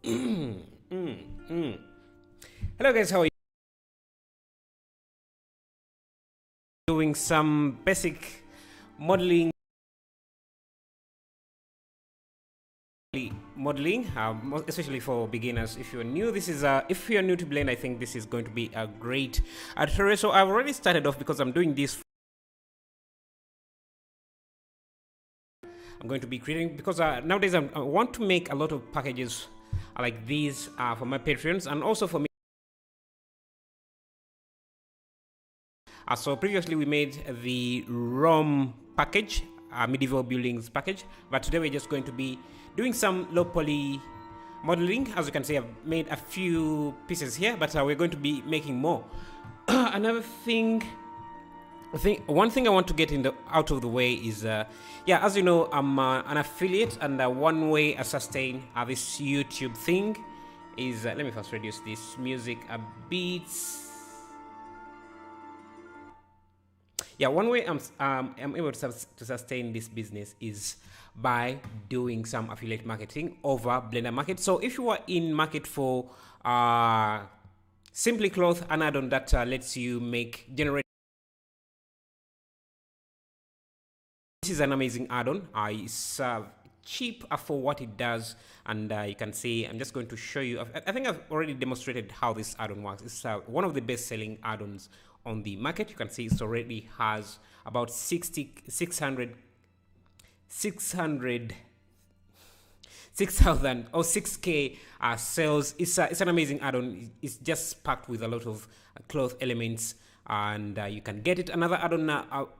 Hello guys, how are you? Doing some basic modeling, especially for beginners. If you're new, if you're new to Blend, I think this is going to be a great tutorial. So I've already started off because I'm doing this. I'm going to be creating because nowadays I want to make a lot of packages like these for my patrons and also for me. So previously we made the ROM package, medieval buildings package, but today we're just going to be doing some low poly modeling. As you can see, I've made a few pieces here, but we're going to be making more. Another thing, one thing I want to get out of the way is, yeah, as you know, I'm an affiliate, and one way I sustain this YouTube thing is, let me first reduce this music a bit. Yeah, one way I'm able to sustain this business is by doing some affiliate marketing over Blender Market. So if you are in market for Simply Cloth, an add-on that lets you generate. This is an amazing add-on. It's cheap for what it does, and you can see, I'm just going to show you. I think I've already demonstrated how this add-on works. It's one of the best-selling add-ons on the market. You can see it already has about 6,000 or 6K sales. It's an amazing add-on. It's just packed with a lot of cloth elements, and you can get it. Another add-on,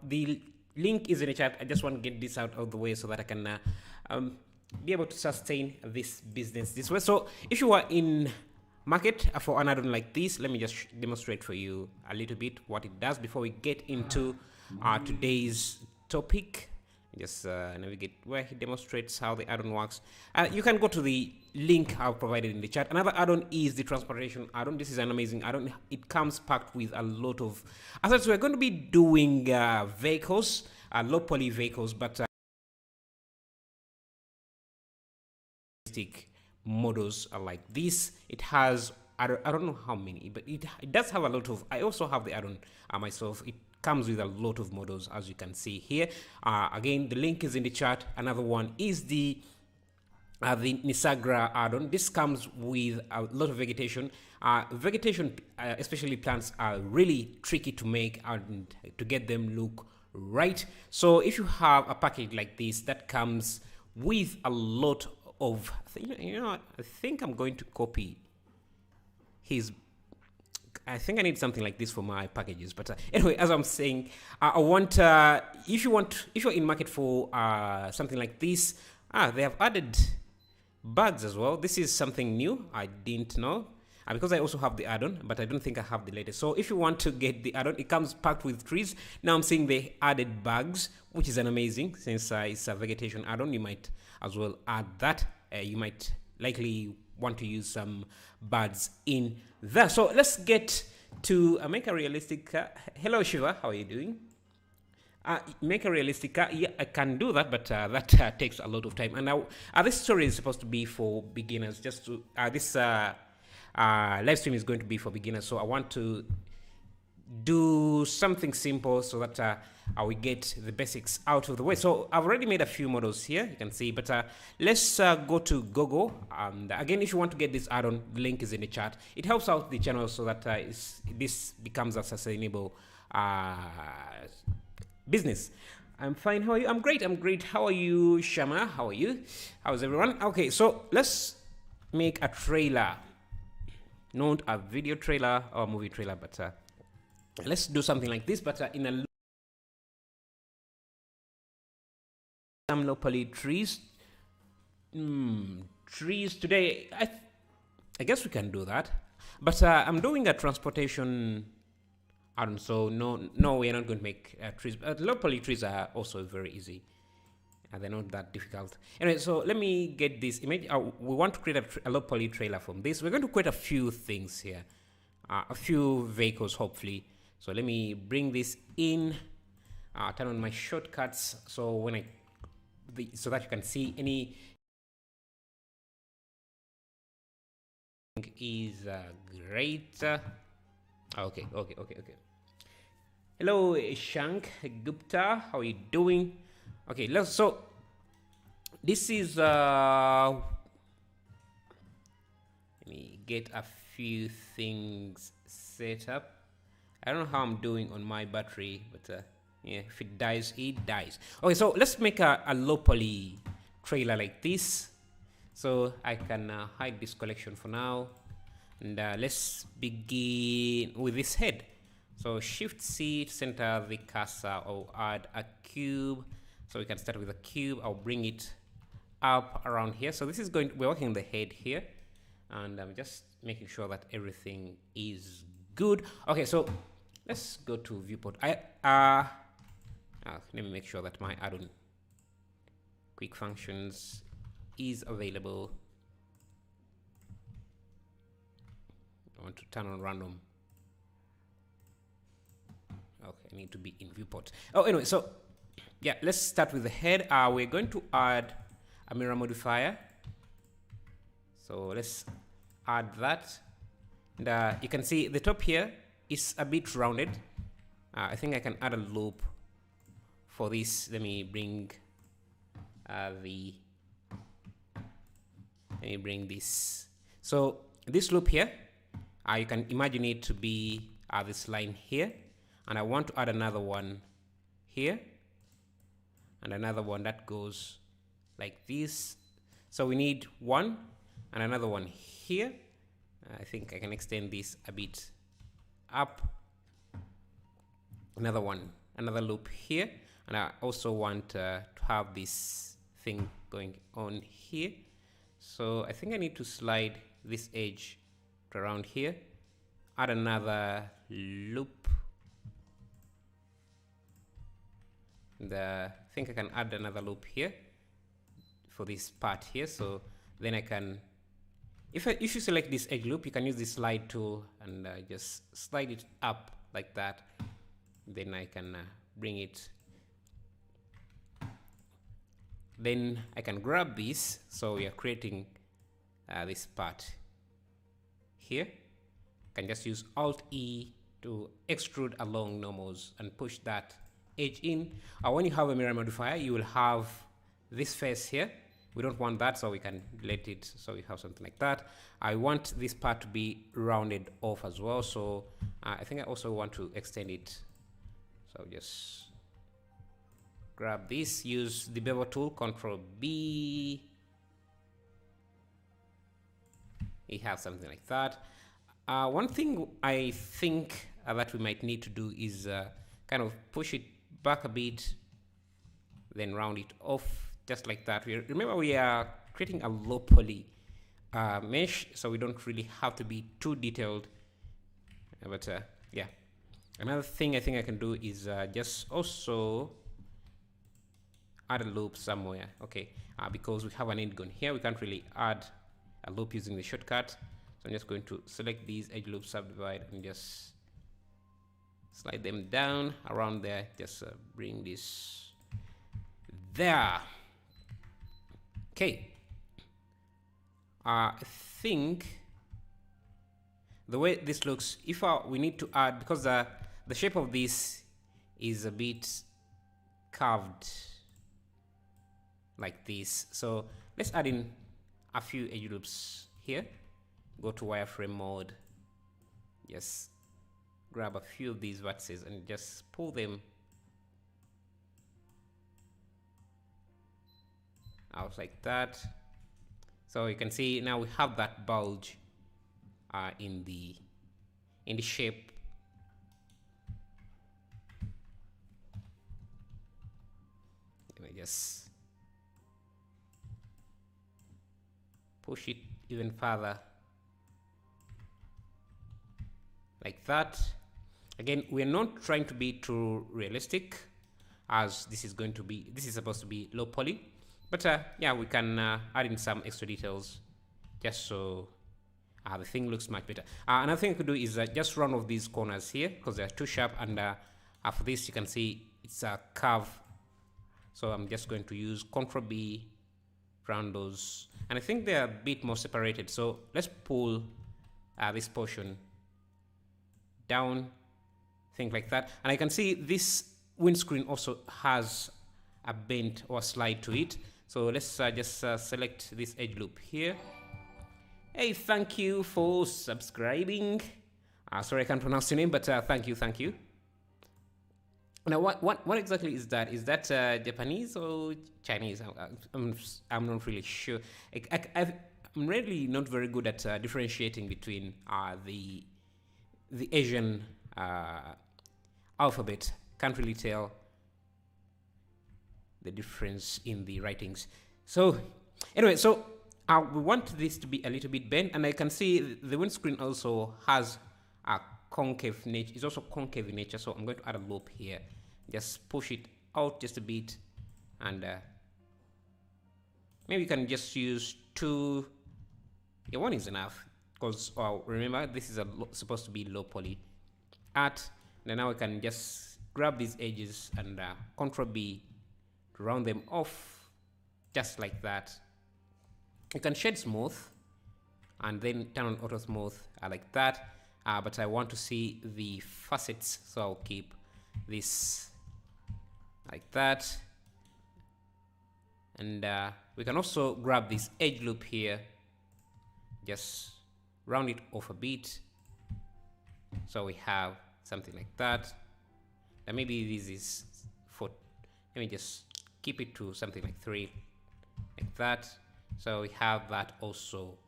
the link is in the chat. I just want to get this out of the way so that I can be able to sustain this business this way. So if you are in market for an add-on like this, let me just demonstrate for you a little bit what it does before we get into today's topic. Just navigate where he demonstrates how the add-on works. You can go to the link I've provided in the chat. Another add-on is the transportation add-on. This is an amazing add-on. It comes packed with a lot of assets. We're going to be doing vehicles, low poly vehicles, but models are like this. It has, I don't know how many, but it does have a lot of. I also have the add-on myself. It comes with a lot of models, as you can see here. Again, the link is in the chat. Another one is the Nisagra add-on. This comes with a lot of vegetation. Especially plants, are really tricky to make and to get them look right. So if you have a package like this that comes with a lot of, I think I'm going to copy his. I think I need something like this for my packages. But anyway, as I'm saying, I want if you're in market for something like this, they have added bugs as well. This is something new. I didn't know. Because I also have the add-on, but I don't think I have the latest. So if you want to get the add-on, it comes packed with trees. Now I'm seeing they added bugs, which is an amazing, since it's a vegetation add-on. You might as well add that. You might likely want to use some birds in there. So let's get to make a realistic. Hello Shiva, how are you doing? Make a realistic. Yeah, I can do that, but that takes a lot of time. And now this story is supposed to be for beginners. Just to this live stream is going to be for beginners. So I want to do something simple so that we get the basics out of the way. So I've already made a few models here, you can see, but let's go to Google. And again, if you want to get this add-on, the link is in the chat. It helps out the channel so that this becomes a sustainable business. I'm fine. How are you? I'm great. How are you, Shama? How are you? How's everyone? Okay, so let's make a trailer. Not a video trailer or a movie trailer, but let's do something like this, but in a some low poly trees. Trees today. I guess we can do that, but I'm doing a transportation. So no, we are not going to make trees. But low poly trees are also very easy. They're not that difficult. Anyway, so let me get this image. We want to create a low poly trailer from this. We're going to create a few things here, a few vehicles, hopefully. So let me bring this in, turn on my shortcuts. So so that you can see any is great. Okay. Hello, Shank Gupta. How are you doing? Okay, so this is let me get a few things set up. I don't know how I'm doing on my battery, but yeah, if it dies, it dies. Okay, so let's make a low poly trailer like this. So I can hide this collection for now, and let's begin with this head. So Shift C to center the cursor. I'll add a cube. So we can start with a cube. I'll bring it up around here. So this is we're working the head here, and I'm just making sure that everything is good. Okay, so let's go to viewport. Let me make sure that my add-on quick functions is available. I want to turn on random. Okay, I need to be in viewport. Oh, anyway, so yeah, let's start with the head. We're going to add a mirror modifier. So let's add that. And you can see the top here is a bit rounded. I think I can add a loop for this. Let me bring this. So this loop here, you can imagine it to be this line here, and I want to add another one here and another one that goes like this. So we need one and another one here. I think I can extend this a bit up. Another one, another loop here, and I also want to have this thing going on here. So I think I need to slide this edge to around here, add another loop, and I think I can add another loop here for this part here. So then I can, if you select this edge loop, you can use the slide tool and just slide it up like that. Then I can bring it. Then I can grab this. So we are creating this part here. I can just use Alt E to extrude along normals and push that edge in. When you have a mirror modifier, you will have this face here. We don't want that, so we can delete it. So we have something like that. I want this part to be rounded off as well. So I think I also want to extend it. So just grab this, use the bevel tool, Control B. You have something like that. One thing I think that we might need to do is kind of push it back a bit, then round it off just like that. Remember, we are creating a low poly mesh, so we don't really have to be too detailed. But yeah, another thing I think I can do is just also add a loop somewhere. Okay, because we have an end gun here, we can't really add a loop using the shortcut. So I'm just going to select these edge loops, subdivide, and just slide them down around there. Just bring this there. Okay. I think the way this looks, if we need to add, because the shape of this is a bit curved like this. So let's add in a few edge loops here. Go to wireframe mode. Just grab a few of these vertices and just pull them out like that. So you can see now we have that bulge in the shape. Let me just push it even further like that. Again, we're not trying to be too realistic, as this is supposed to be low poly. But yeah, we can add in some extra details just so the thing looks much better. Another thing I could do is just round off these corners here because they're too sharp, and for this you can see it's a curve. So I'm just going to use Ctrl B, round those, and I think they're a bit more separated. So let's pull this portion down, things like that. And I can see this windscreen also has a bend or slide to it. So let's just select this edge loop here. Hey, thank you for subscribing. Sorry, I can't pronounce your name, but thank you. Now, what exactly is that? Is that Japanese or Chinese? I'm not really sure. I'm really not very good at differentiating between the Asian alphabet. Can't really tell the difference in the writings. So anyway, so we want this to be a little bit bent, and I can see the windscreen also has a concave nature. It's also concave in nature, so I'm going to add a loop here. Just push it out just a bit, and maybe you can just use 2. Yeah, 1 is enough, because remember this is supposed to be low poly art. And now I can just grab these edges and Ctrl B to round them off, just like that. You can shade smooth and then turn on auto smooth like that, but I want to see the facets, so I'll keep this like that. And we can also grab this edge loop here, just round it off a bit, so we have something like that. And maybe this is 4. Let me just keep it to something like 3, like that. So we have that also.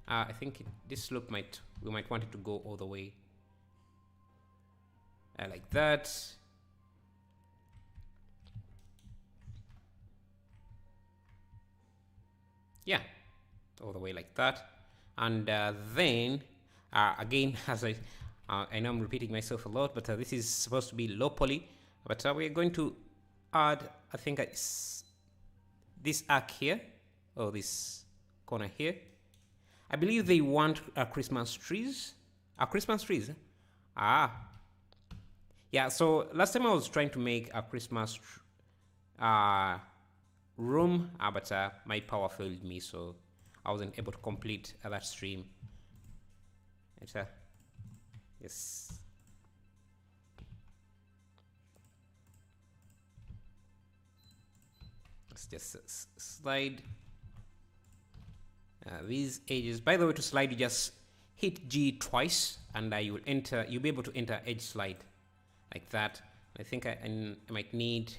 I think this loop we might want it to go all the way like that. Yeah, all the way like that. And then again, as I know I'm repeating myself a lot, but this is supposed to be low poly, but we're going to add, I think this arc here, or this corner here. I believe they want Christmas trees. Christmas trees. Yeah, so last time I was trying to make a Christmas room, but my power failed me, so I wasn't able to complete that stream. Yes. Let's just slide these edges. By the way, to slide, you just hit G twice, and you'll be able to enter edge slide like that. I think I might need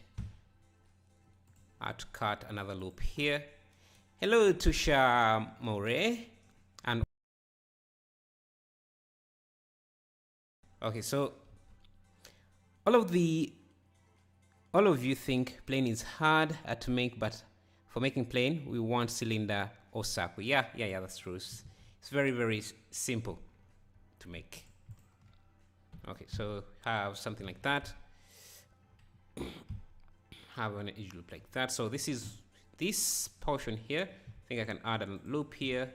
to cut another loop here. Hello, Tusha More. And okay, so all of you think plane is hard to make, but for making plane, we want cylinder or circle. Yeah, that's true. It's very, very simple to make. Okay, so have something like that. Have an edge loop like that. So this is this portion here. I think I can add a loop here.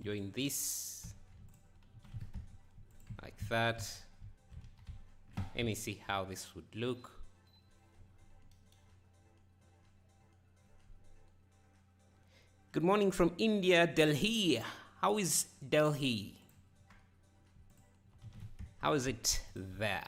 Join this like that. Let me see how this would look. Good morning from India, Delhi. How is Delhi? How is it there?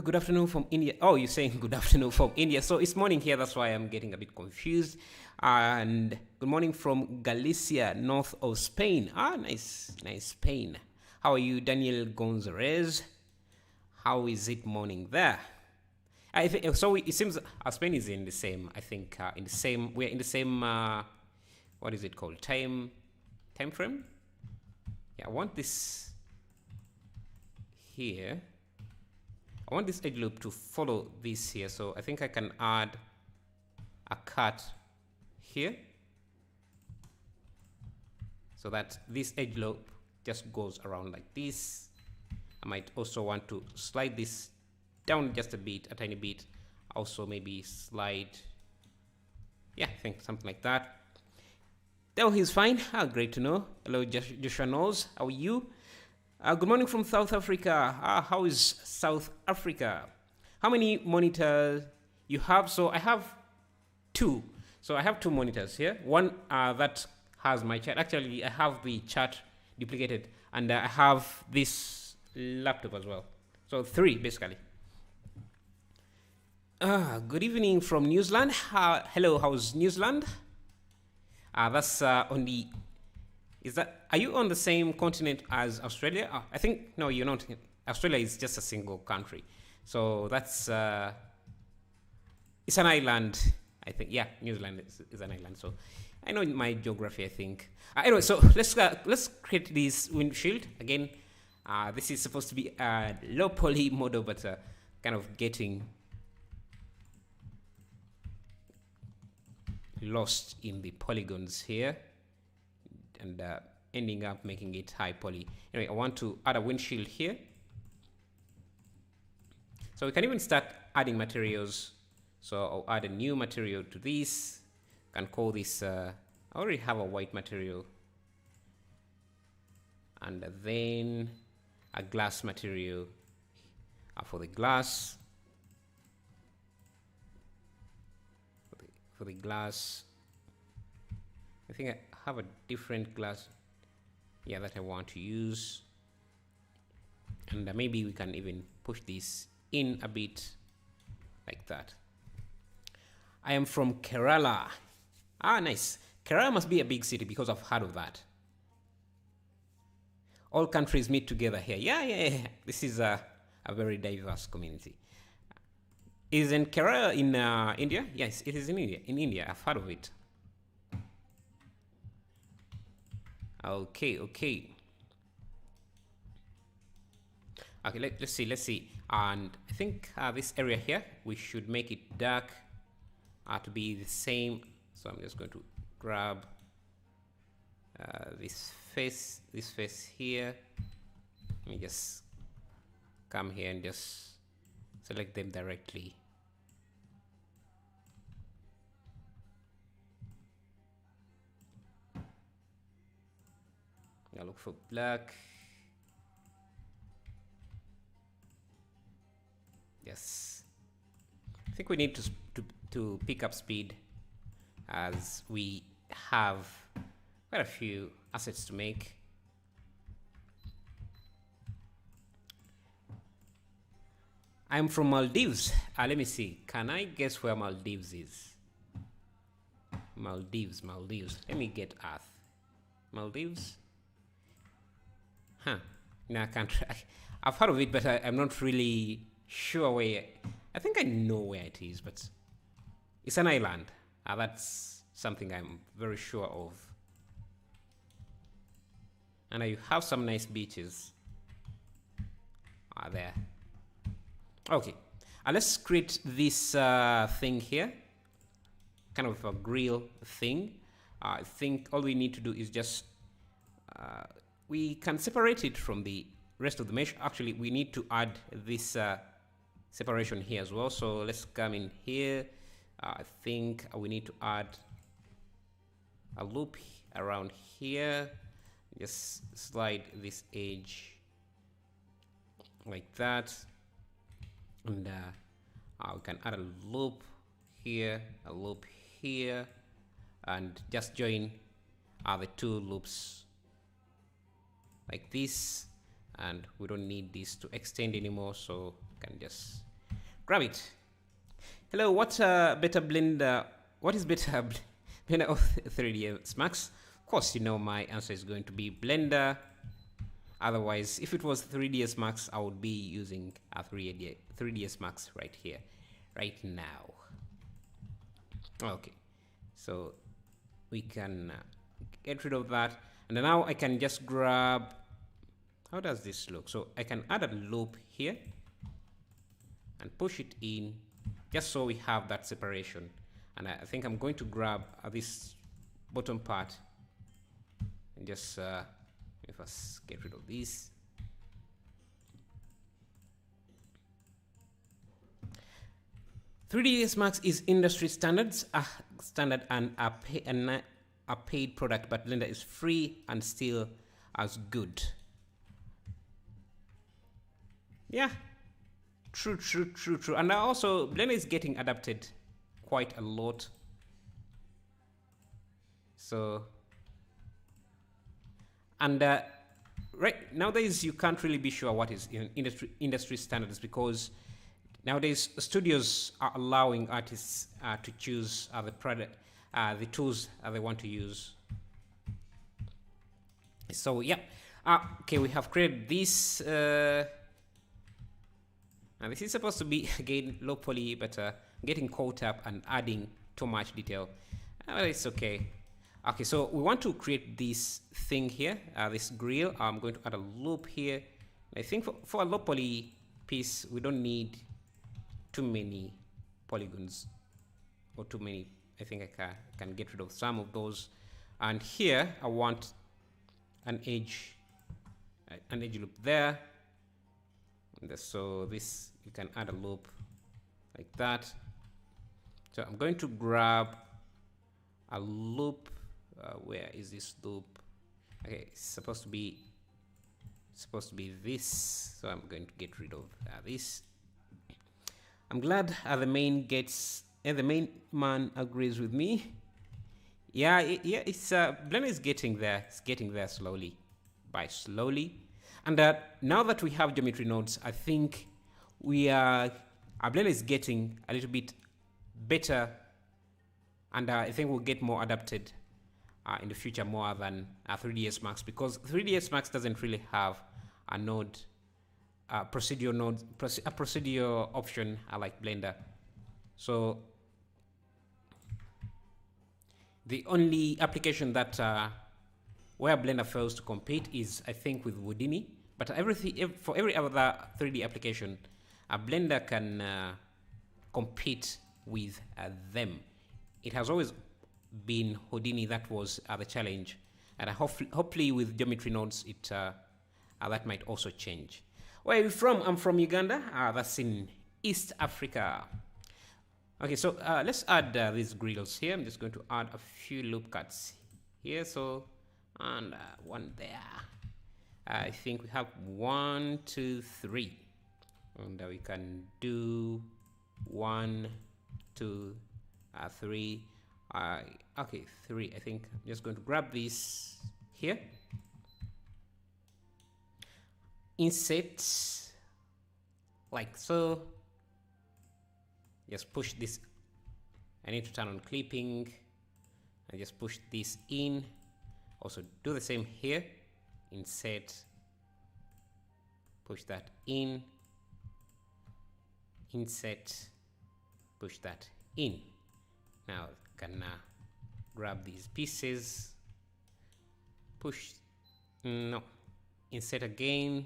Good afternoon from India. Oh, you're saying good afternoon from India. So it's morning here. That's why I'm getting a bit confused. And good morning from Galicia, north of Spain. Nice Spain. How are you, Daniel Gonzalez? How is it morning there? I think so. It seems Spain is in the same. I think we're in the same. What is it called? Time frame. Yeah, I want this here. I want this edge loop to follow this here, so I think I can add a cut here so that this edge loop just goes around like this. I might also want to slide this down just a bit, a tiny bit. Also maybe slide, yeah, I think something like that. Delhi is fine. Great to know. Hello, Joshua Knowles. How are you? Good morning from South Africa. How is South Africa? How many monitors you have? So I have 2. So I have two monitors here. One that has my chart. Actually, I have the chart duplicated, and I have this laptop as well. So three basically. Good evening from New Zealand. Hello, how's New Zealand? That's on the. Is that? Are you on the same continent as Australia? I think no, you're not. Australia is just a single country, so that's. It's an island, I think. Yeah, New Zealand is an island. So I know my geography, I think. Anyway, so let's create this windshield again. This is supposed to be a low poly model, but kind of getting lost in the polygons here and ending up making it high poly. Anyway, I want to add a windshield here. So we can even start adding materials. So I'll add a new material to this. I can call this, I already have a white material. And then a glass material for the glass. For the glass, I think I have a different glass, yeah, that I want to use. And maybe we can even push this in a bit like that. I am from Kerala. Nice. Kerala must be a big city because I've heard of that. All countries meet together here. Yeah. This is a very diverse community. Isn't Kerala in India? Yes, it is in India. In India, I've heard of it. Okay. Okay, let's see. And I think this area here, we should make it dark to be the same. So I'm just going to grab this face here. Let me just come here and just select them directly. I'll look for black. Yes. I think we need to pick up speed as we have quite a few assets to make. I'm from Maldives. Let me see. Can I guess where Maldives is? Maldives. Let me get Earth. Maldives? Huh. No, I can't. I've heard of it, but I'm not really sure where. I think I know where it is, but it's an island. That's something I'm very sure of. And you have some nice beaches there. Okay, let's create this thing here, kind of a grill thing. I think all we need to do is just we can separate it from the rest of the mesh. Actually, we need to add this separation here as well. So let's come in here. I think we need to add a loop around here. Just slide this edge like that. And we can add a loop here, and just join the two loops like this. And we don't need this to extend anymore, so we can just grab it. Hello, what's better blender? What is better blender of 3ds Max? Of course, you know my answer is going to be Blender. Otherwise, if it was 3ds Max, I would be using a 3ds Max right here, right now. Okay, so we can get rid of that. And now I can just grab, how does this look? So I can add a loop here and push it in, just so we have that separation. And I think I'm going to grab this bottom part and just if I get rid of this. 3ds Max is industry standard and a paid product, but Blender is free and still as good. Yeah, true. And also Blender is getting adapted quite a lot. So, and right nowadays you can't really be sure what is in industry standards, because nowadays studios are allowing artists to choose the product, the tools they want to use. So yeah, okay, we have created this. And this is supposed to be again low poly, but getting caught up and adding too much detail. But it's okay. Okay, so we want to create this thing here, this grill. I'm going to add a loop here. I think for a low poly piece, we don't need too many polygons or too many. I think I can get rid of some of those. And here I want an edge loop there. And so this, you can add a loop like that. So I'm going to grab a loop. Where is this loop? Okay, it's supposed to be this. So I'm going to get rid of this. I'm glad the main man agrees with me. Yeah, it's Blender is getting there. It's getting there slowly. And now that we have geometry nodes, I think our Blender is getting a little bit better, and I think we'll get more adapted in the future more than 3ds Max, because 3ds Max doesn't really have a node, procedural option like Blender. So the only application that where Blender fails to compete is, I think, with Houdini. But for every other 3D application, Blender can compete with them. It has always been Houdini that was the challenge, and hopefully with geometry nodes, that might also change. Where are you from? I'm from Uganda. That's in East Africa. Okay, so let's add these grills here. I'm just going to add a few loop cuts here. So, and one there. I think we have 1, 2, 3, and we can do 1, 2, 3. Okay, 3. I think I'm just going to grab this here. Insert like so. Just push this. I need to turn on clipping and just push this in. Also do the same here. Insert, push that in, insert, push that in. Now I can grab these pieces, push, no, insert again,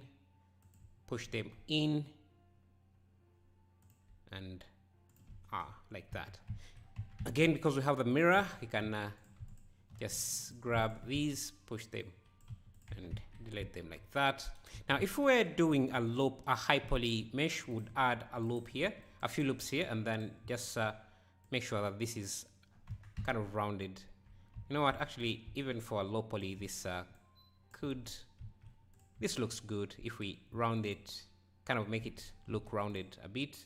push them in, and like that. Again, because we have the mirror, we can just grab these, push them, and delete them like that. Now, if we were doing a loop, a high poly mesh would add a loop here, a few loops here, and then just make sure that this is kind of rounded. You know what? Actually, even for a low poly, this looks good if we round it, kind of make it look rounded a bit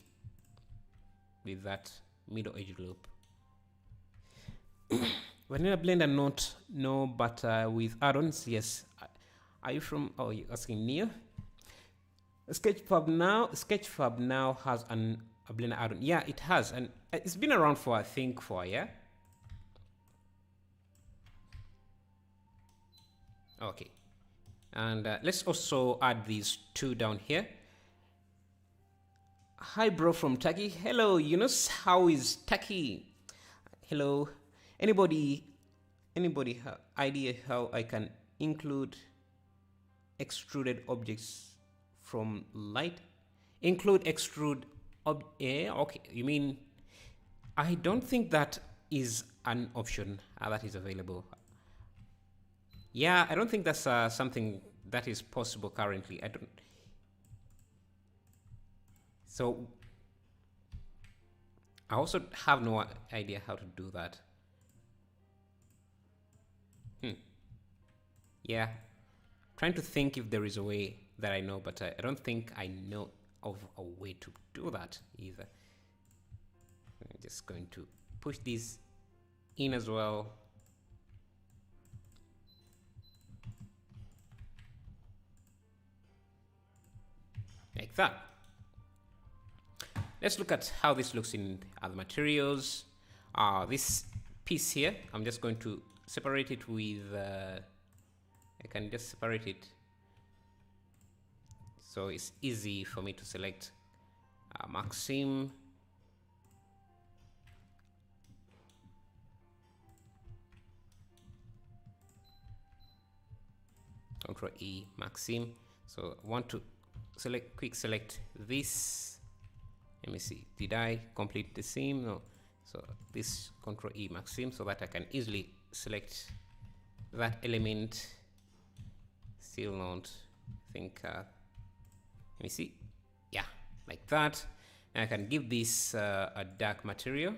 with that middle edge loop. Vanilla Blender, no, but with add-ons, yes. Are you from? Oh, you're asking Neo. Sketchfab now has a Blender add-on. Yeah, it has, and it's been around for, I think, for a year. Okay, and let's also add these two down here. Hi, bro, from Turkey. Hello, Yunus. How is Turkey? Hello. Anybody have idea how I can include extruded objects from light? Include extrude yeah, okay. You mean, I don't think that is an option that is available. Yeah, I don't think that's something that is possible currently. I don't. So I also have no idea how to do that. Yeah, trying to think if there is a way that I know, but I don't think I know of a way to do that either. I'm just going to push this in as well. like that. Let's look at how this looks in other materials. This piece here, I'm just going to separate it with, I can just separate it so it's easy for me to select Maxim. Control E, Maxim. So I want to quick select this. Let me see, did I complete the seam? No. So this Control E, Maxim, so that I can easily select that element. Still not, I think, let me see, yeah, like that. And I can give this a dark material.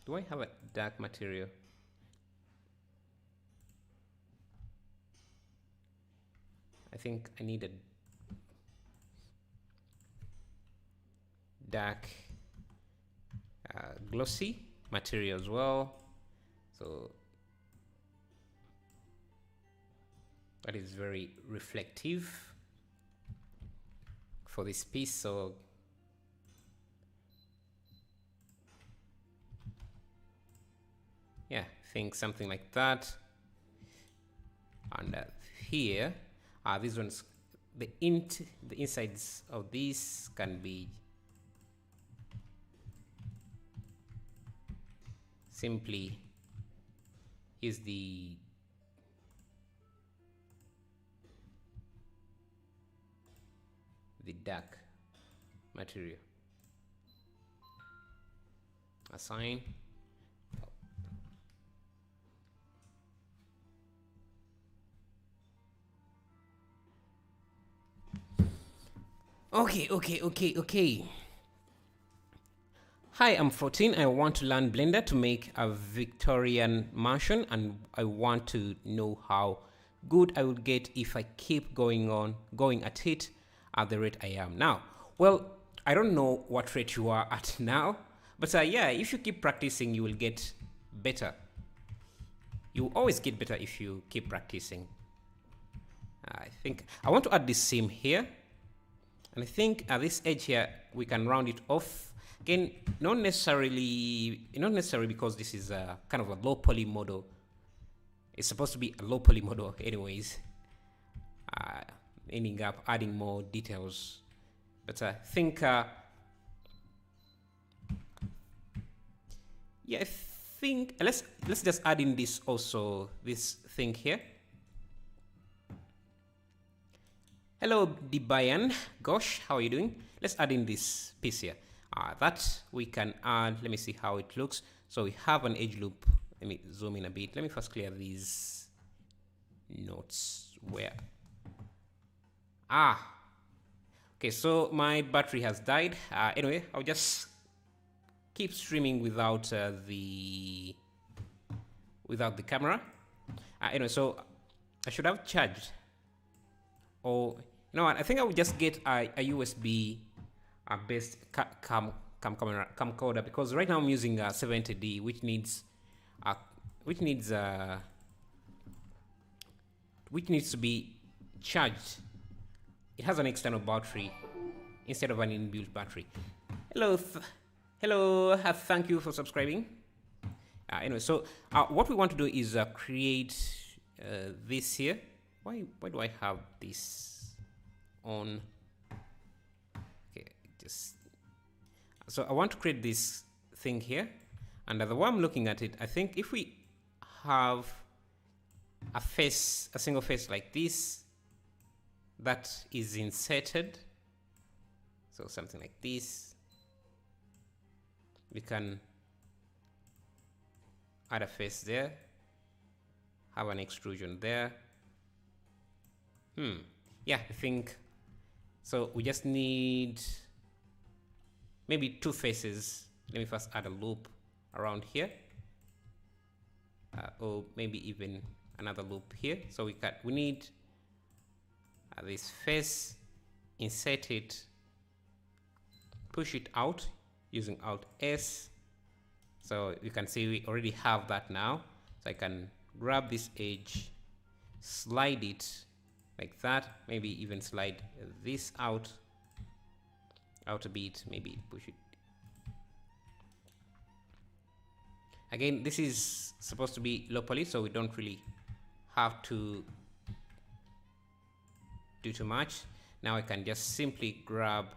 Do I have a dark material? I think I need a dark glossy material as well. So that is very reflective for this piece. So yeah, I think something like that. And here, these ones, the insides of these can be simply, here's the dark material. Assign. Okay. Hi, I'm 14. I want to learn Blender to make a Victorian mansion, and I want to know how good I will get if I keep going at it at the rate I am now. Well, I don't know what rate you are at now, but yeah, if you keep practicing, you will get better. You always get better if you keep practicing. I think I want to add this seam here. And I think at this edge here, we can round it off. Again, not necessarily because this is a kind of a low poly model. It's supposed to be a low poly model anyways. Ending up adding more details. But I think, yeah, I think, let's just add in this also, this thing here. Hello, Dibayan. Gosh, how are you doing? Let's add in this piece here. That we can add. Let me see how it looks. So we have an edge loop. Let me zoom in a bit. Let me first clear these notes. Where? Okay, so my battery has died. Anyway, I'll just keep streaming without the camera. Anyway, so I should have charged. Or you know what? I think I will just get a USB based camcorder, because right now I'm using 70D, which needs to be charged. It has an external battery instead of an inbuilt battery. Hello, thank you for subscribing. Anyway, so what we want to do is create this here. Why do I have this on? Okay, so I want to create this thing here, and the way I'm looking at it, I think if we have a single face like this that is inserted, so something like this, we can add a face there, have an extrusion there. Yeah, I think so. We just need maybe two faces. Let me first add a loop around here, or maybe even another loop here. So we need this face, insert it, push it out using Alt S. So you can see we already have that now. So I can grab this edge, slide it like that, maybe even slide this out a bit, maybe push it. Again, this is supposed to be low poly, so we don't really have to do too much. Now I can just simply grab,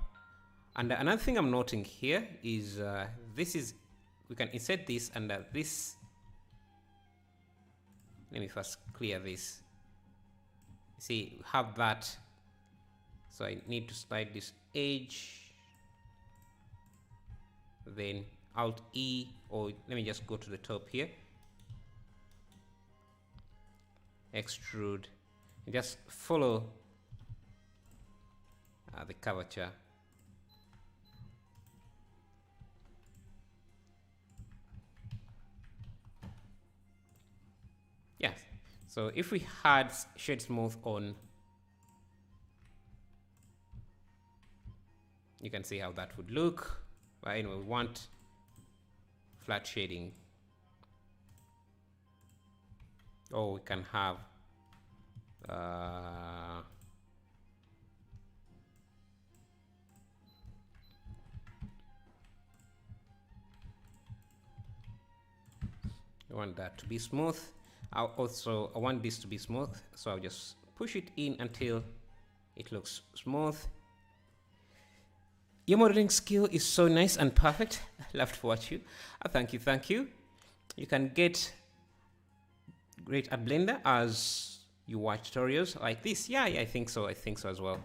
and another thing I'm noting here is we can insert this under this. Let me first clear this. See, have that. So I need to slide this edge, then Alt E, or let me just go to the top here, extrude, and just follow the curvature. Yes. So if we had shade smooth on, you can see how that would look. But anyway, we want flat shading. Or we can have I want that to be smooth. I want this to be smooth, so I'll just push it in until it looks smooth. Your modeling skill is so nice and perfect. I love to watch you. Thank you. You can get great at Blender as you watch tutorials like this. Yeah, I think so as well.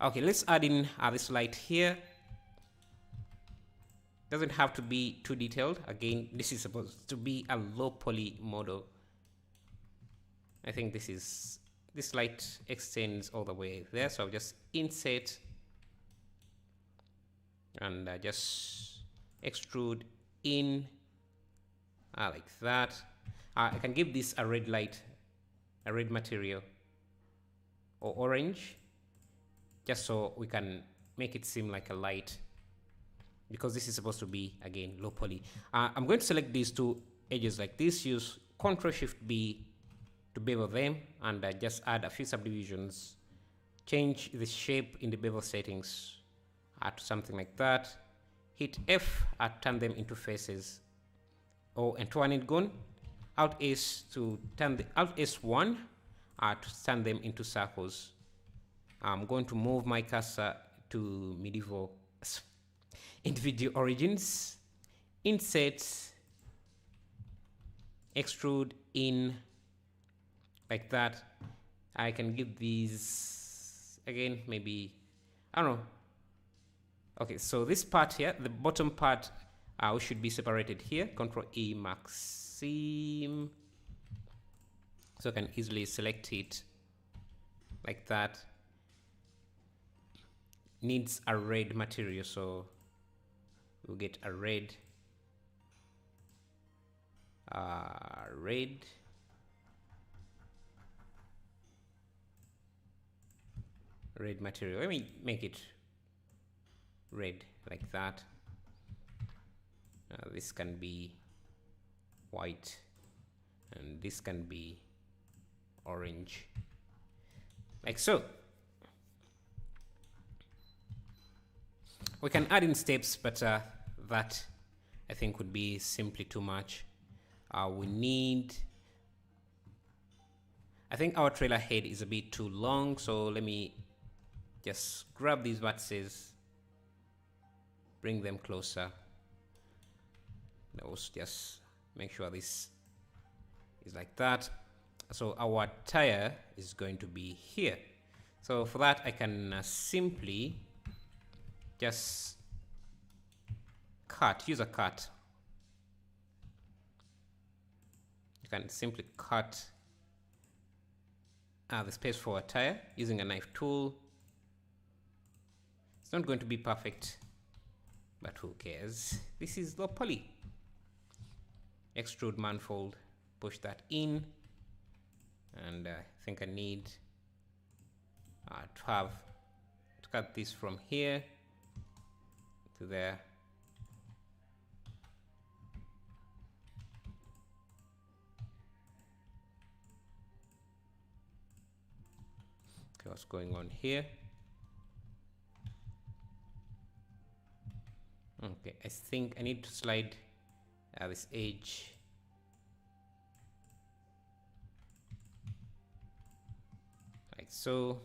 Okay, let's add in this light here. Doesn't have to be too detailed. Again, this is supposed to be a low poly model. I think this light extends all the way there, so I'll just insert and just extrude in like that. I can give this a red light, a red material, or orange, just so we can make it seem like a light, because this is supposed to be, again, low poly. I'm going to select these two edges like this, use Ctrl-Shift-B to bevel them, and just add a few subdivisions. Change the shape in the bevel settings to something like that. Hit F, turn them into faces. And turn it gone. Alt S to turn the Alt S1 to turn them into circles. I'm going to move my cursor to medieval individual origins. Insert, extrude in like that. I can give these again, maybe, I don't know. Okay, so this part here, the bottom part, we should be separated here. Control E maxim. So I can easily select it like that. Needs a red material, so we'll get a red material. Let me make it red like that. This can be white, and this can be orange, like so. We can add in steps, but that I think would be simply too much. We need, I think our trailer head is a bit too long, so let me just grab these vertices, bring them closer. Let's just make sure this is like that. So our tire is going to be here. So for that, I can simply just use a cut. You can simply cut the space for a tire using a knife tool. It's not going to be perfect, but who cares? This is low poly. Extrude manifold, push that in, and I think I need to cut this from here to there. Okay, what's going on here? Okay, I think I need to slide this edge like so.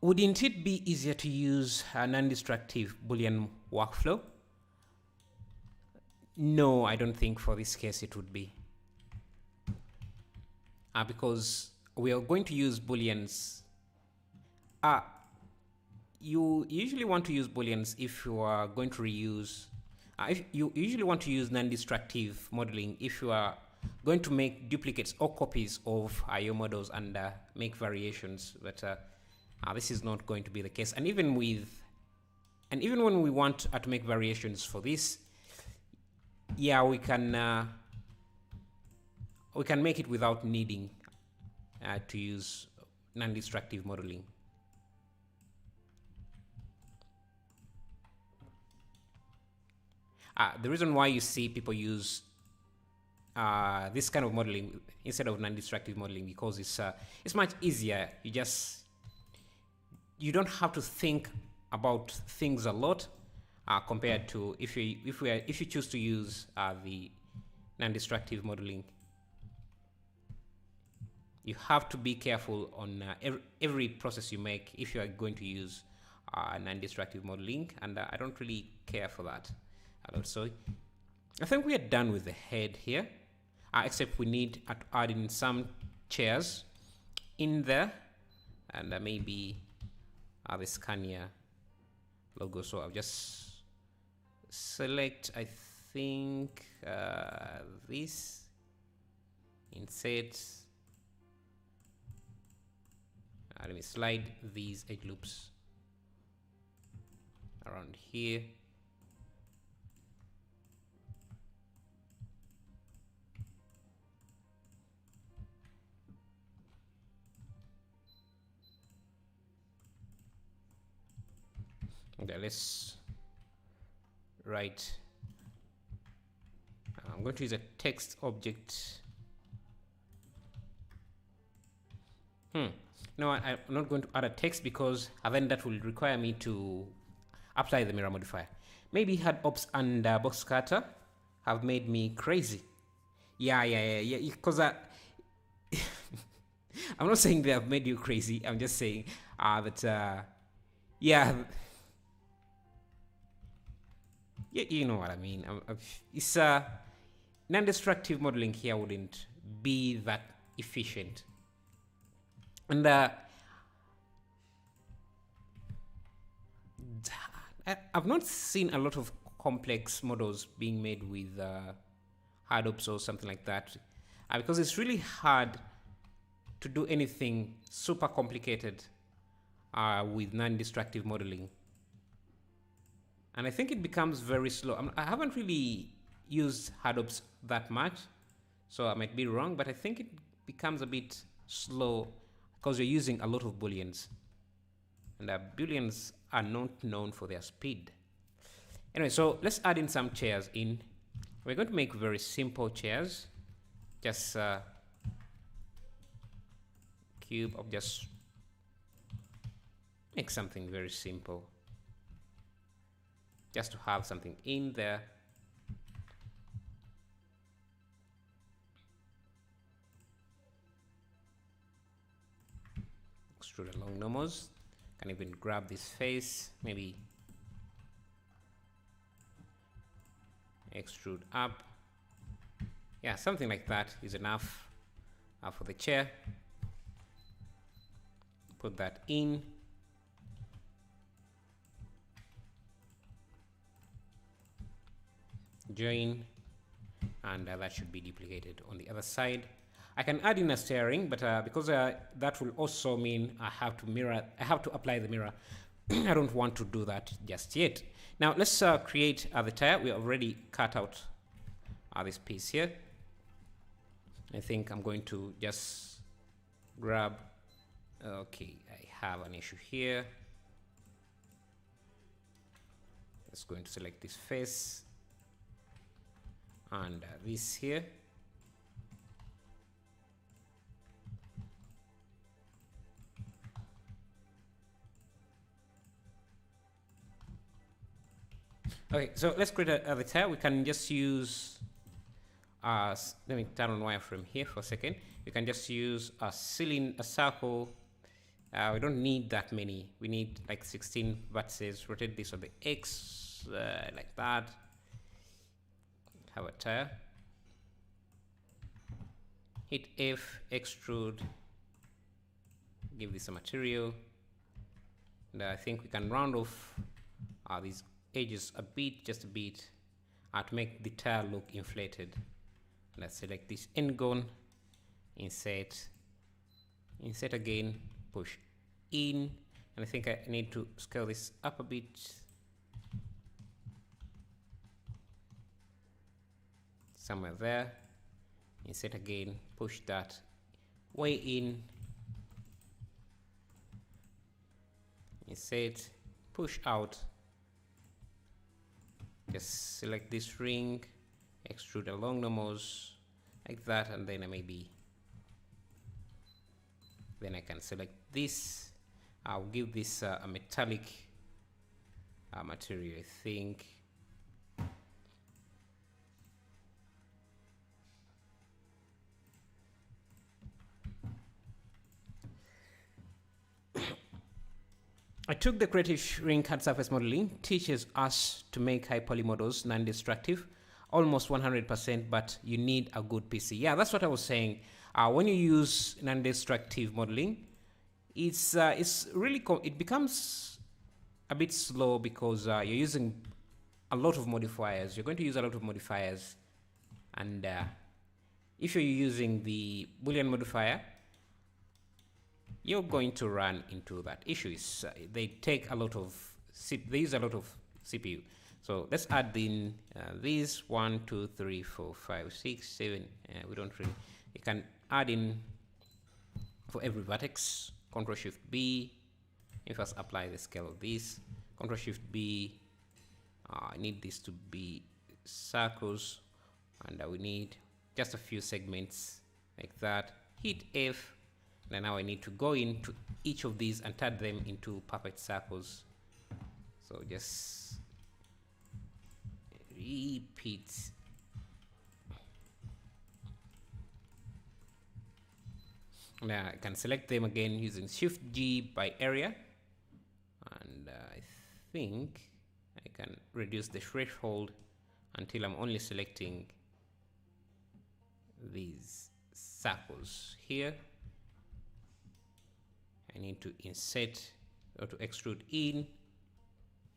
Wouldn't it be easier to use a non-destructive Boolean workflow? No, I don't think for this case it would be. Because we are going to use Booleans. You usually want to use Booleans if you are going to reuse. If you usually want to use non-destructive modeling if you are going to make duplicates or copies of your models and make variations. But this is not going to be the case. And even when we want to make variations for this, yeah, we can make it without needing to use non-destructive modeling. The reason why you see people use this kind of modeling instead of non-destructive modeling, because it's much easier. You don't have to think about things a lot compared to if you choose to use the non-destructive modeling. You have to be careful on every process you make if you are going to use non-destructive modeling, and I don't really care for that. So I think we are done with the head here, except we need to add in some chairs in there, and maybe the Scania logo. So I'll just select, I think, this, insert. Let me slide these edge loops around here. Okay, let's write. I'm going to use a text object. No, I'm not going to add a text because then that will require me to apply the mirror modifier. Maybe head ops and box cutter have made me crazy. Yeah, because I'm not saying they have made you crazy. I'm just saying that yeah. Yeah, you know what I mean. It's non-destructive modeling here wouldn't be that efficient, and I've not seen a lot of complex models being made with hard ops or something like that, because it's really hard to do anything super complicated with non-destructive modeling. And I think it becomes very slow. I haven't really used hard ops that much, so I might be wrong, but I think it becomes a bit slow because you're using a lot of Booleans. And Booleans are not known for their speed. Anyway, so let's add in some chairs in. We're going to make very simple chairs. Just cube of just make something very simple. Just to have something in there. Extrude along normals. Can even grab this face, maybe extrude up. Yeah, something like that is enough for the chair. Put that in. Join, and that should be duplicated on the other side. I can add in a steering, but because that will also mean I have to apply the mirror. I don't want to do that just yet. Now let's create the tire. We already cut out this piece here. I think I'm going to just grab. Okay, I have an issue here. Let's go to select this face. And this here. Okay, so let's create a tile. We can just use, let me turn on wireframe here for a second. You can just use a ceiling, a circle. We don't need that many. We need like 16 vertices. Rotate this on the X, like that. Have a tile. Hit F, extrude. Give this a material. And I think we can round off these edges a bit, just a bit, to make the tile look inflated. Let's select this end-gone, insert again, push in, and I think I need to scale this up a bit. Somewhere there. Insert again, push that way in. Insert, push out. Just select this ring, extrude along the nose like that, and then then I can select this. I'll give this a metallic material, I think. I took the Creative Ring CAD Surface Modeling, teaches us to make high poly models non-destructive, almost 100%, but you need a good PC. Yeah, that's what I was saying. When you use non-destructive modeling, it's really it becomes a bit slow because you're using a lot of modifiers. You're going to use a lot of modifiers, and if you're using the Boolean modifier, you're going to run into that issue. They take a lot of they use a lot of CPU. So let's add in these 1, 2, 3, 4, 5, 6, 7. We don't really. You can add in for every vertex. Control Shift B. You first apply the scale of this. Control Shift B. I need this to be circles, and we need just a few segments like that. Hit F. And now I need to go into each of these and turn them into perfect circles. So just repeat. Now I can select them again using Shift G by area. And I think I can reduce the threshold until I'm only selecting these circles here. I need to insert or to extrude in,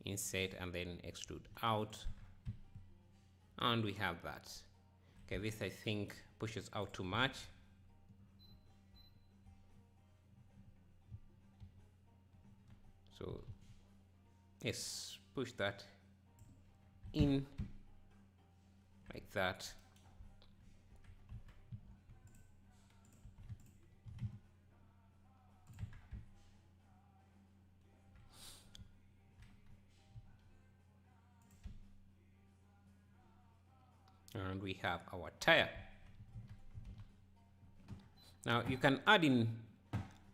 insert, and then extrude out, and we have that. Okay, this I think pushes out too much. So yes, push that in like that. And we have our tire. Now you can add in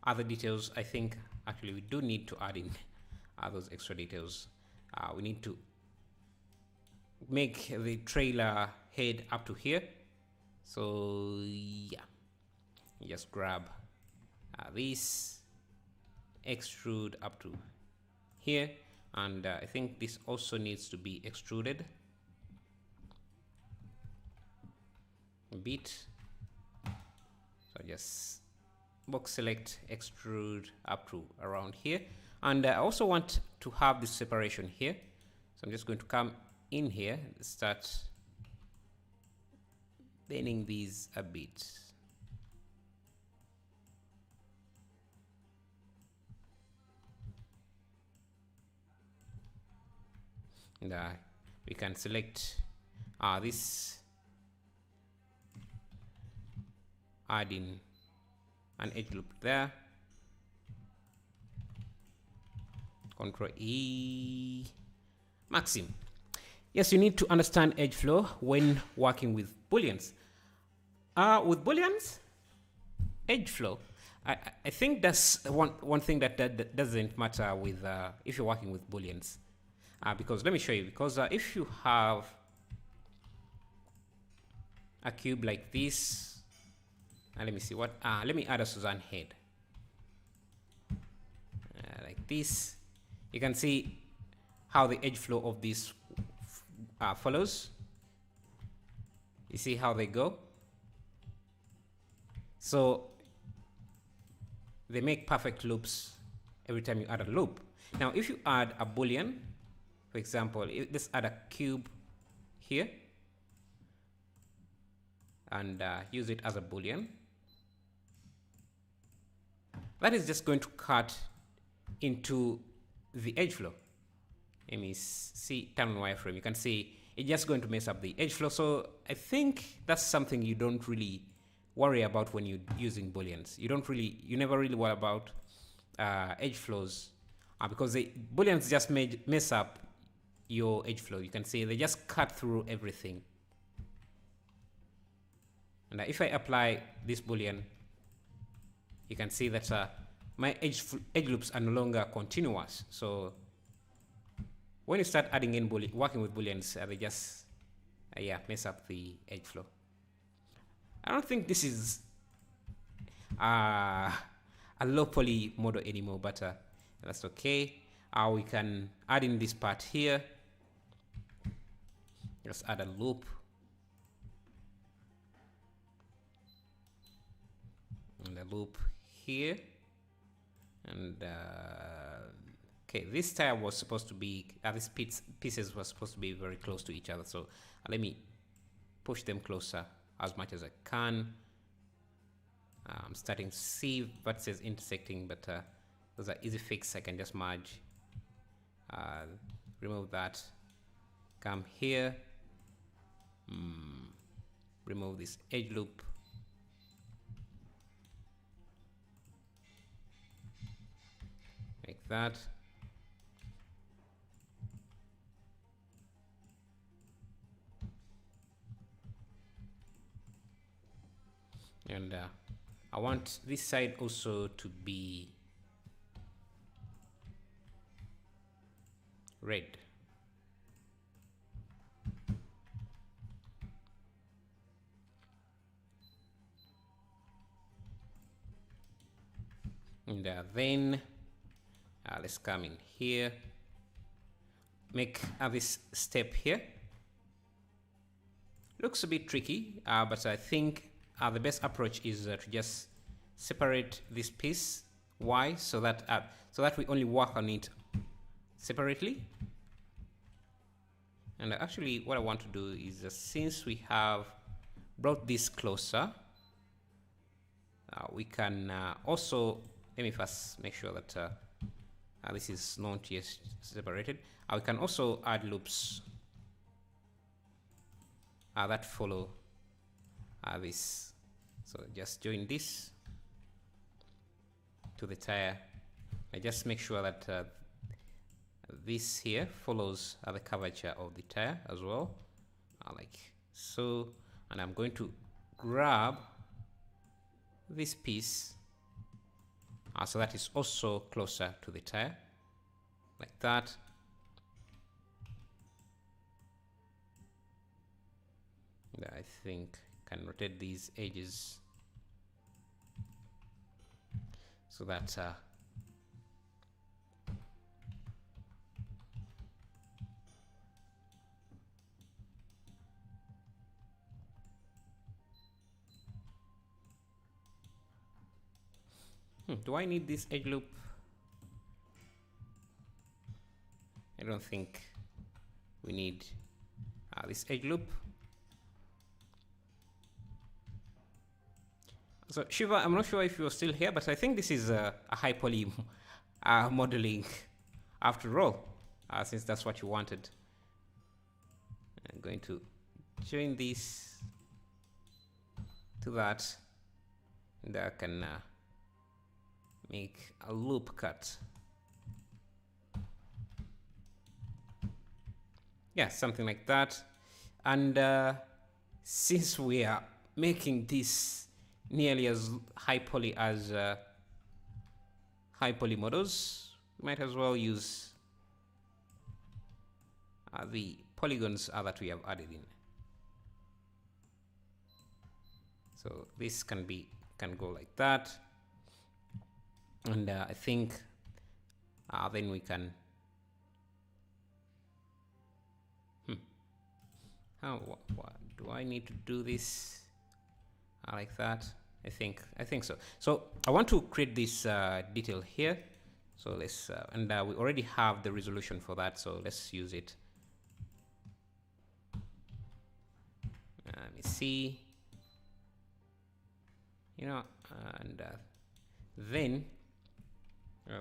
other details. I think actually we do need to add in those extra details. We need to make the trailer head up to here. So yeah, you just grab this, extrude up to here, and I think this also needs to be extruded a bit. So just box select, extrude up to around here, and I also want to have this separation here. So I'm just going to come in here, start bending these a bit. And we can select this, add in an edge loop there. Control E, Maxim. Yes, you need to understand edge flow when working with booleans. With booleans, edge flow, I think that's one thing that doesn't matter with if you're working with booleans. because let me show you, because if you have a cube like this, let me see what, let me add a Suzanne head like this. You can see how the edge flow of this follows. You see how they go? So they make perfect loops every time you add a loop. Now, if you add a boolean, for example, let's add a cube here and use it as a boolean. That is just going to cut into the edge flow. Let me see, turn on wireframe. You can see it's just going to mess up the edge flow. So I think that's something you don't really worry about when you're using booleans. You never really worry about edge flows because the booleans just mess up your edge flow. You can see they just cut through everything. And if I apply this boolean, you can see that my edge loops are no longer continuous. So when you start adding in working with booleans, they just mess up the edge flow. I don't think this is a low poly model anymore, but that's okay. We can add in this part here. Just add a loop. And a loop here. And okay, this tire was supposed to be, these pieces were supposed to be very close to each other. So let me push them closer as much as I can. I'm starting to see vertices intersecting, but those are easy fix. I can just merge, remove that, come here, remove this edge loop, like that. And I want this side also to be red. And then let's come in here, make this step here. Looks a bit tricky, but I think the best approach is to just separate this piece Y so that we only work on it separately. And actually what I want to do is since we have brought this closer, we can also, let me first make sure that this is not yet separated. We can also add loops that follow this. So just join this to the tire. I just make sure that this here follows the curvature of the tire as well, like so. And I'm going to grab this piece so that is also closer to the tire, like that. I think can rotate these edges so that do I need this edge loop? I don't think we need this edge loop. So Shiva, I'm not sure if you're still here, but I think this is a high poly modeling after all, since that's what you wanted. I'm going to join this to that, and I can make a loop cut. Yeah, something like that. And since we are making this nearly as high poly as high poly models, we might as well use the polygons that we have added in. So this can go like that, and I think then we can. What do I need to do this like that? I think so. So I want to create this detail here. So let's and we already have the resolution for that. So let's use it. Let me see. And then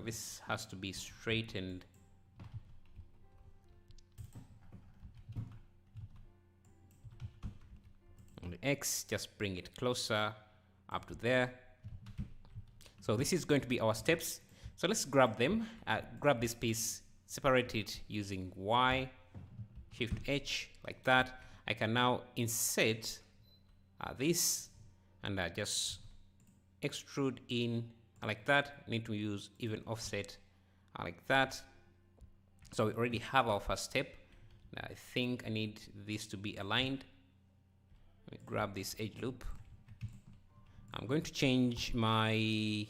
this has to be straightened. On the X, just bring it closer up to there. So this is going to be our steps. So let's grab them. Grab this piece, separate it using Y, Shift H like that. I can now insert this and just extrude in like that. I need to use even offset like that. So we already have our first step. Now I think I need this to be aligned. Let me grab this edge loop. I'm going to change my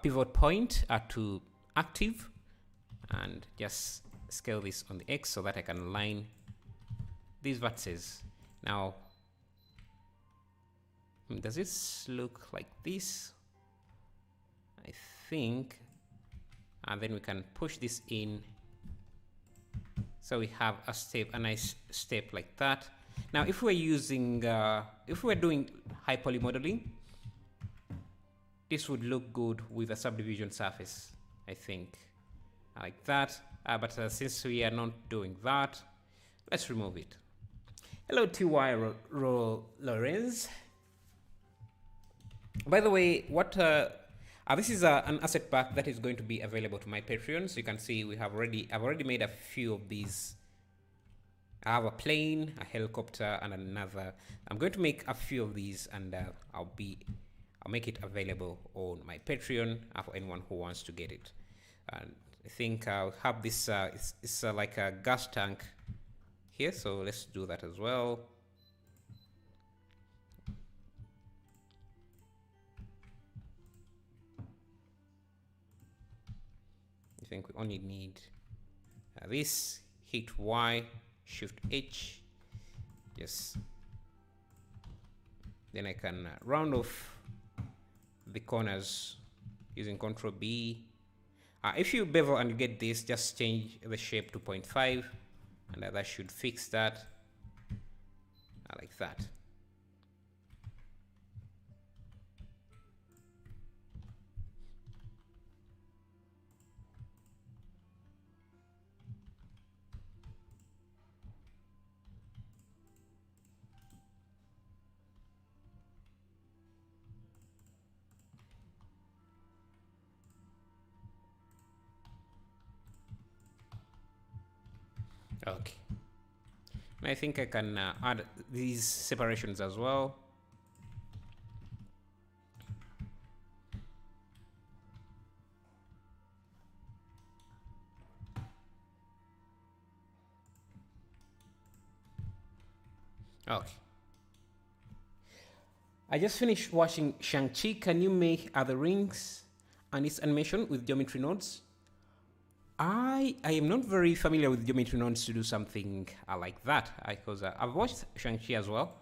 pivot point to active and just scale this on the X so that I can align these vertices. Now, does this look like this? I think, and then we can push this in so we have a nice step like that. Now, if we're using, if we're doing high poly modeling, this would look good with a subdivision surface, I think, like that. But since we are not doing that, let's remove it. Hello, T.Y. Lorenz. By the way, this is an asset pack that is going to be available to my Patreon. So you can see I've already made a few of these. I have a plane, a helicopter, and another. I'm going to make a few of these, and I'll make it available on my Patreon for anyone who wants to get it. And I think I'll have this. It's like a gas tank here, so let's do that as well. I think we only need this. Hit Y, Shift H. Yes. Then I can round off the corners using Ctrl B. If you bevel and you get this, just change the shape to 0.5, and that should fix that. Like that. Okay. I think I can add these separations as well. Okay. I just finished watching Shang-Chi. Can you make other rings and its animation with geometry nodes? I am not very familiar with geometry nodes to do something like that, because I've watched Shang-Chi as well.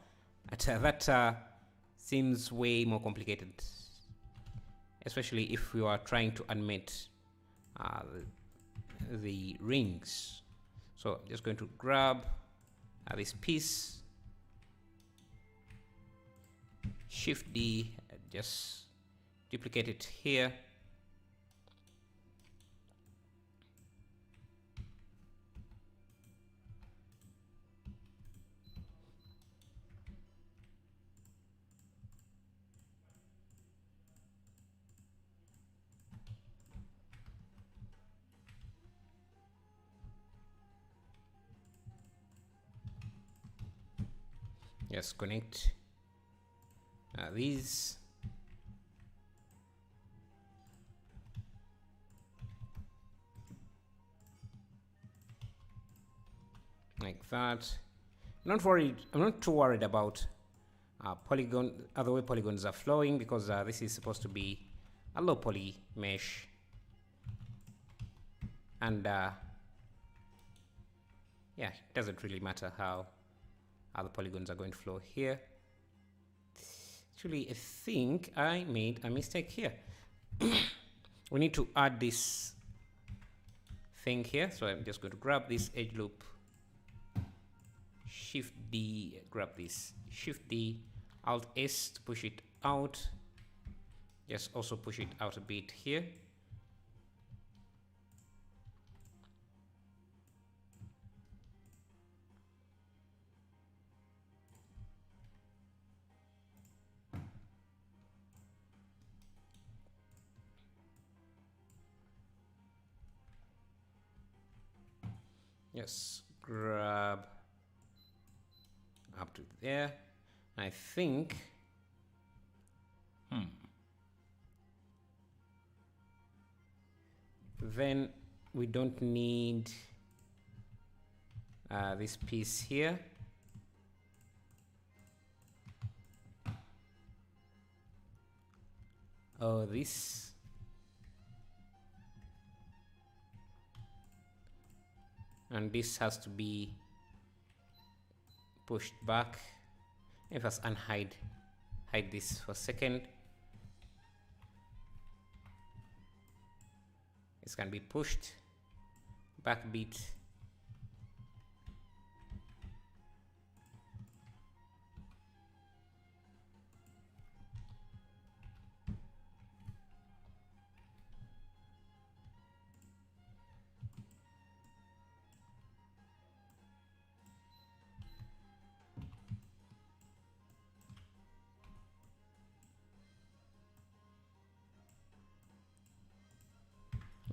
That seems way more complicated, especially if you are trying to animate the rings. So I'm just going to grab this piece, Shift D, just duplicate it here. Just connect these. like that. I'm not worried. I'm not too worried about the way polygons are flowing, because this is supposed to be a low poly mesh, and yeah, it doesn't really matter how the polygons are going to flow here. Actually, I think I made a mistake here. We need to add this thing here, so I'm just going to grab this edge loop, Shift D, grab this, Shift D, Alt S to push it out. Just also push it out a bit here. Yes, grab up to there. I think then we don't need this piece here. Oh, this. And this has to be pushed back. Let us hide this for a second. This can be pushed back a bit.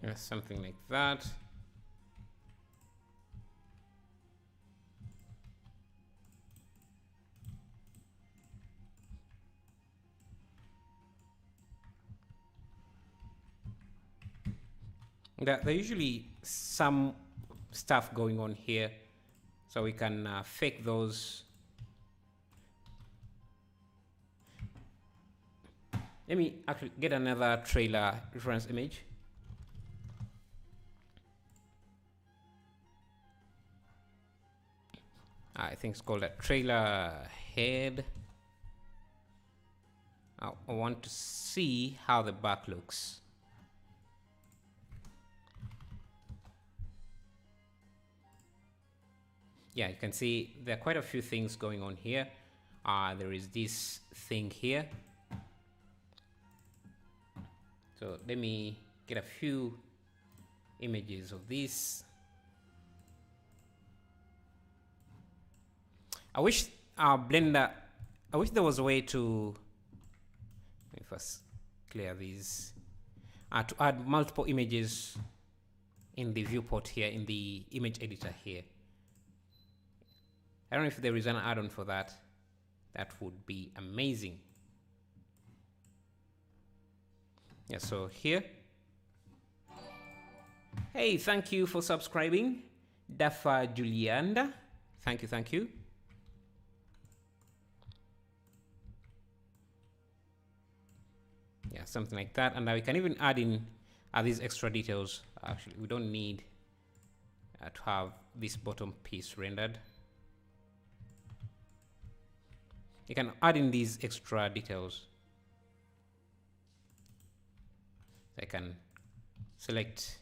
Yeah, something like that. There usually some stuff going on here, so we can fake those. Let me actually get another trailer reference image. I think it's called a trailer head. I want to see how the back looks. Yeah, you can see there are quite a few things going on here. There is this thing here. So let me get a few images of this. I wish Blender, I wish there was a way to, let me first clear these, to add multiple images in the viewport here, in the image editor here. I don't know if there is an add-on for that. That would be amazing. Yeah, so here. Hey, thank you for subscribing. Dafa Julianda. Thank you, thank you. Yeah, something like that. And now we can even add in these extra details. Actually, we don't need to have this bottom piece rendered. You can add in these extra details. I can select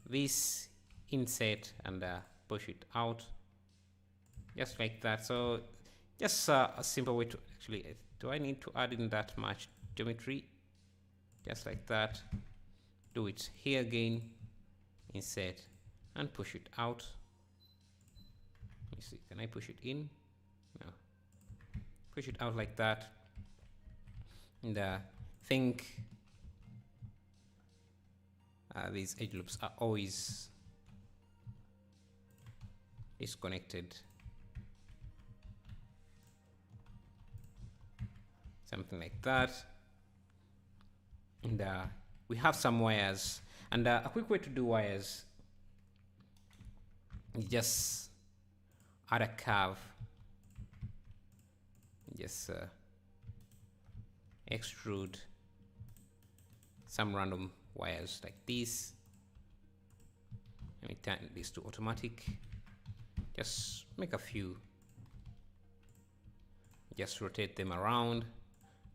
this, insert, and push it out, just like that. So just a simple way to actually, do I need to add in that much geometry? Just like that. Do it here again, insert, and push it out. Let me see, can I push it in? No. Push it out like that. And think these edge loops are always disconnected. Something like that. And we have some wires. And a quick way to do wires is just add a curve, just extrude some random wires like this. Let me turn this to automatic. Just make a few. Just rotate them around,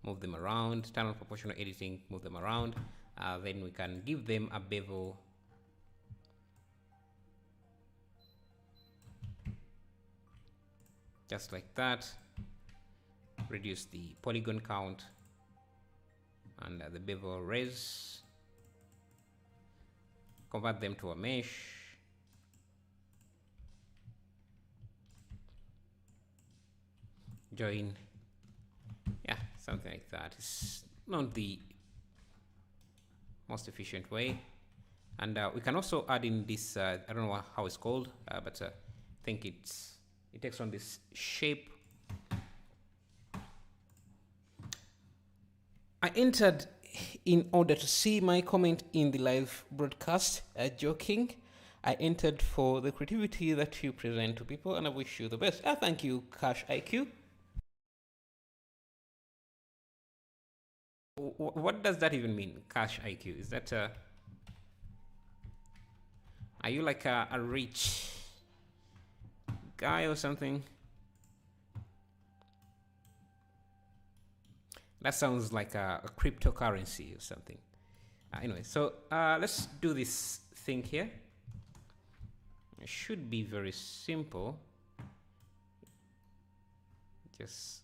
move them around, turn on proportional editing, move them around. Then we can give them a bevel. Just like that. Reduce the polygon count and the bevel res. Convert them to a mesh. Join. Yeah, something like that. It's not the most efficient way. And we can also add in this, I don't know how it's called, but I think it takes on this shape. I entered in order to see my comment in the live broadcast, joking. I entered for the creativity that you present to people, and I wish you the best. Thank you, Cash IQ. What does that even mean, Cash IQ? Is that are you like a rich guy or something? That sounds like a cryptocurrency or something. Anyway, so let's do this thing here. It should be very simple. Just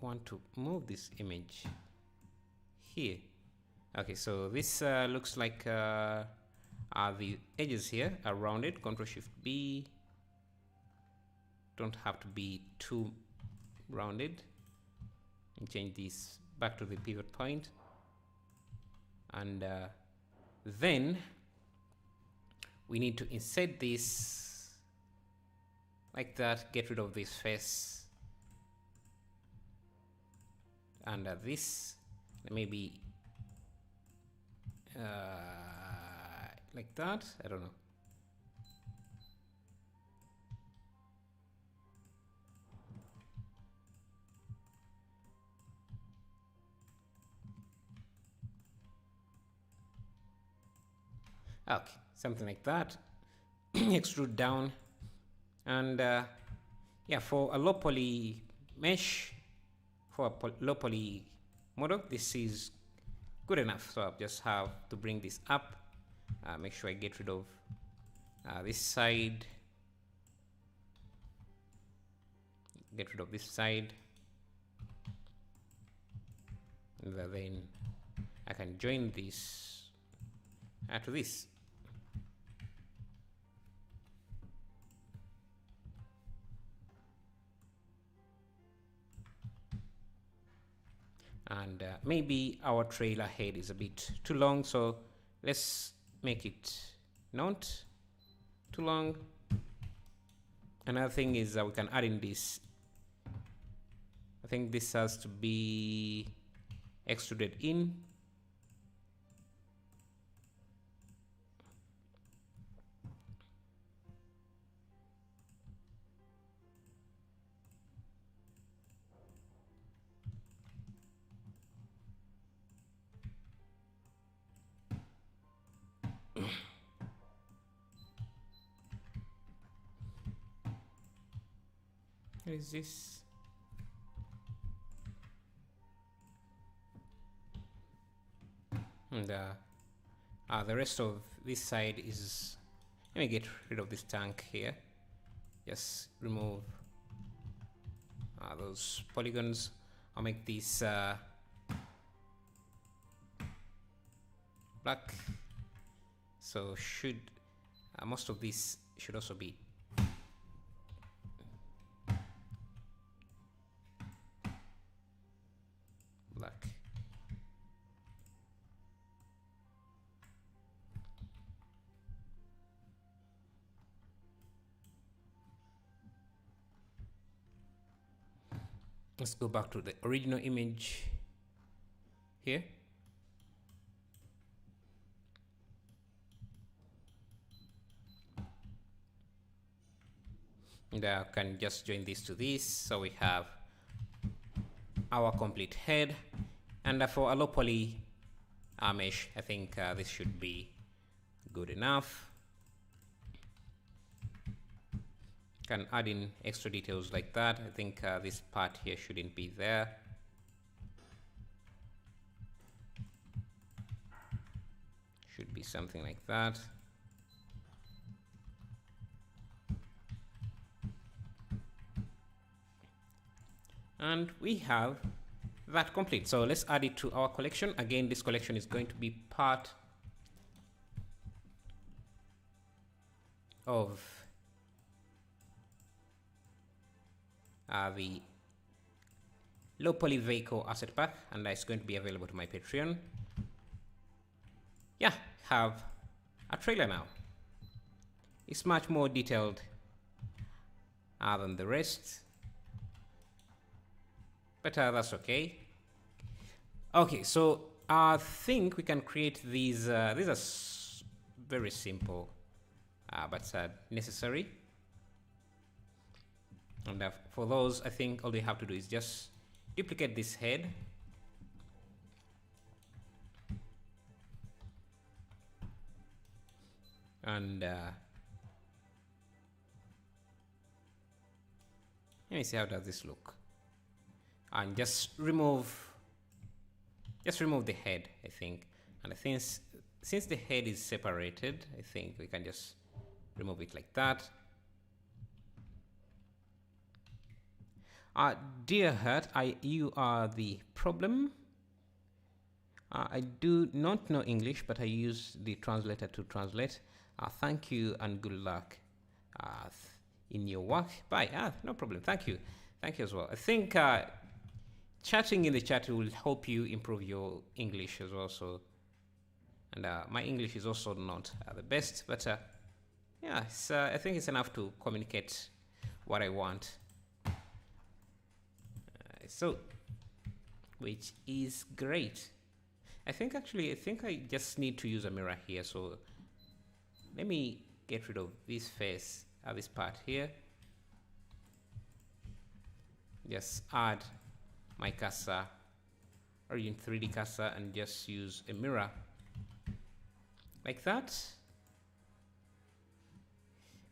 want to move this image here. Okay, so this looks like the edges here are rounded. Control Shift B. Don't have to be too rounded. And change this back to the pivot point, and then we need to insert this like that. Get rid of this face, and this maybe like that. I don't know. Okay, something like that. Extrude down, and yeah, for a low poly mesh, for a low poly model, this is good enough. So I just have to bring this up. Make sure I get rid of this side. Get rid of this side, and then I can join this to this. And maybe our trailer head is a bit too long, so let's make it not too long. Another thing is we can add in this. I think this has to be extruded in. What is this? And the rest of this side is, let me get rid of this tank here. Just remove those polygons. I'll make this black. So should most of this should also be black. Let's go back to the original image here. And I can just join this to this, so we have our complete head. And for a low poly mesh, I think this should be good enough. Can add in extra details like that. I think this part here shouldn't be there. Should be something like that. And we have that complete. So let's add it to our collection. Again, this collection is going to be part of the low poly vehicle asset pack, and it's going to be available to my Patreon. Yeah, have a trailer now. It's much more detailed than the rest, but that's okay. Okay, so I think we can create these. These are very simple, but necessary. And for those, I think all they have to do is just duplicate this head. And let me see, how does this look? And just remove the head, I think. And I think since the head is separated, I think we can just remove it like that. Dear Heart, you are the problem. I do not know English, but I use the translator to translate. Thank you and good luck in your work. Bye. No problem. Thank you. Thank you as well. I think chatting in the chat will help you improve your English as well. So, and my English is also not the best, but yeah, I think it's enough to communicate what I want. So, which is great. I think I just need to use a mirror here. So let me get rid of this face, this part here. Just add my cursor or in 3D cursor and just use a mirror like that.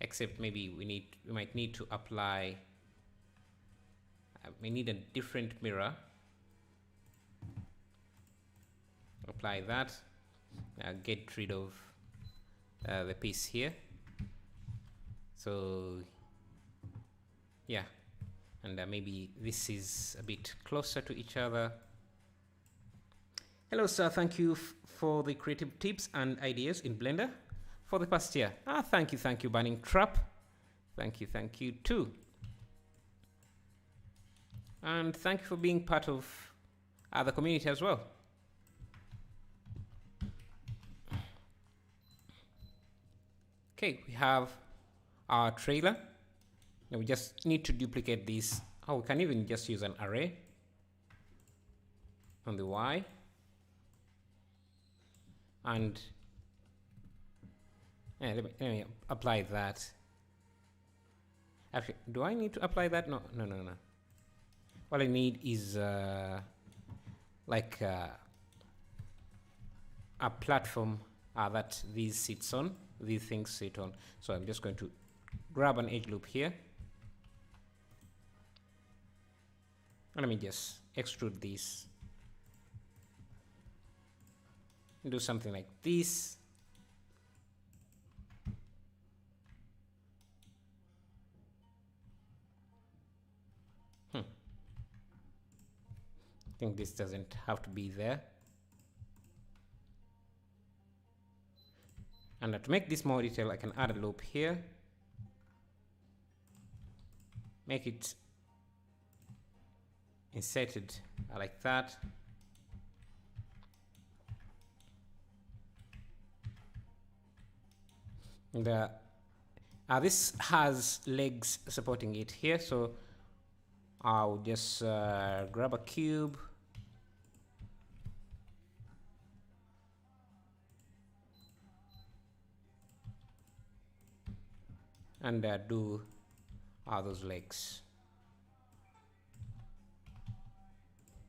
Except maybe we might need to apply. We need a different mirror. Apply that. Get rid of the piece here. So yeah, and maybe this is a bit closer to each other. Hello sir, thank you for the creative tips and ideas in Blender for the past year. Thank you Burning Trap. Thank you too. And thank you for being part of the community as well. Okay, we have our trailer. Now we just need to duplicate this. We can even just use an array on the Y. And let me apply that. Actually, do I need to apply that? No. All I need is like a platform that these things sit on. So I'm just going to grab an edge loop here. And let me just extrude this. Do something like this. I think this doesn't have to be there. And to make this more detailed, I can add a loop here. Make it inserted like that. And this has legs supporting it here, so I'll just grab a cube. And do are those legs,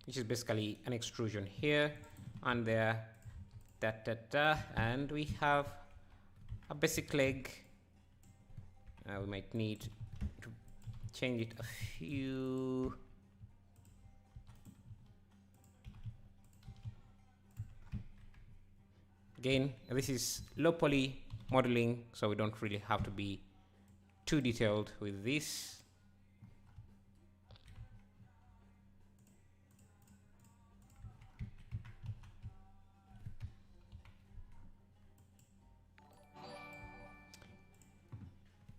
which is basically an extrusion here and there, and we have a basic leg. We might need to change it a few. Again, this is low poly modeling, so we don't really have to be too detailed with this.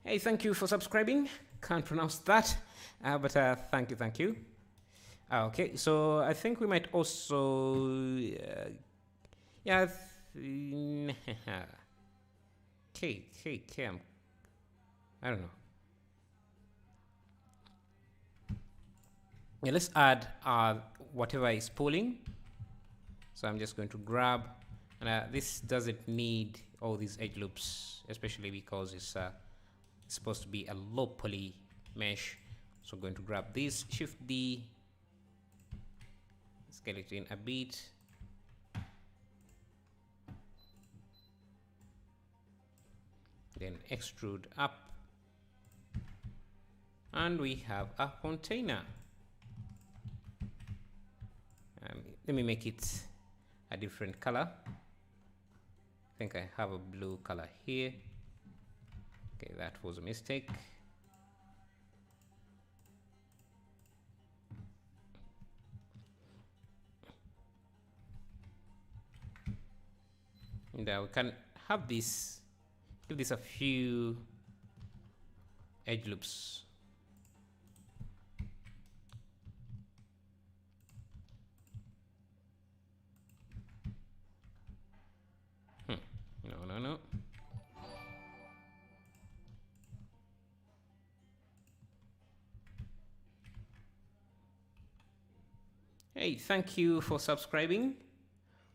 Hey, thank you for subscribing. Can't pronounce that, but thank you. Okay, so I think we might also, yeah. Okay, I don't know. Yeah, let's add whatever is pulling. So I'm just going to grab, and this doesn't need all these edge loops, especially because it's supposed to be a low poly mesh. So I'm going to grab this, Shift D, scale it in a bit. Then extrude up, and we have a container. Let me make it a different color. I think I have a blue color here. Okay, that was a mistake. And we can have this, give this a few edge loops. No. Hey, thank you for subscribing.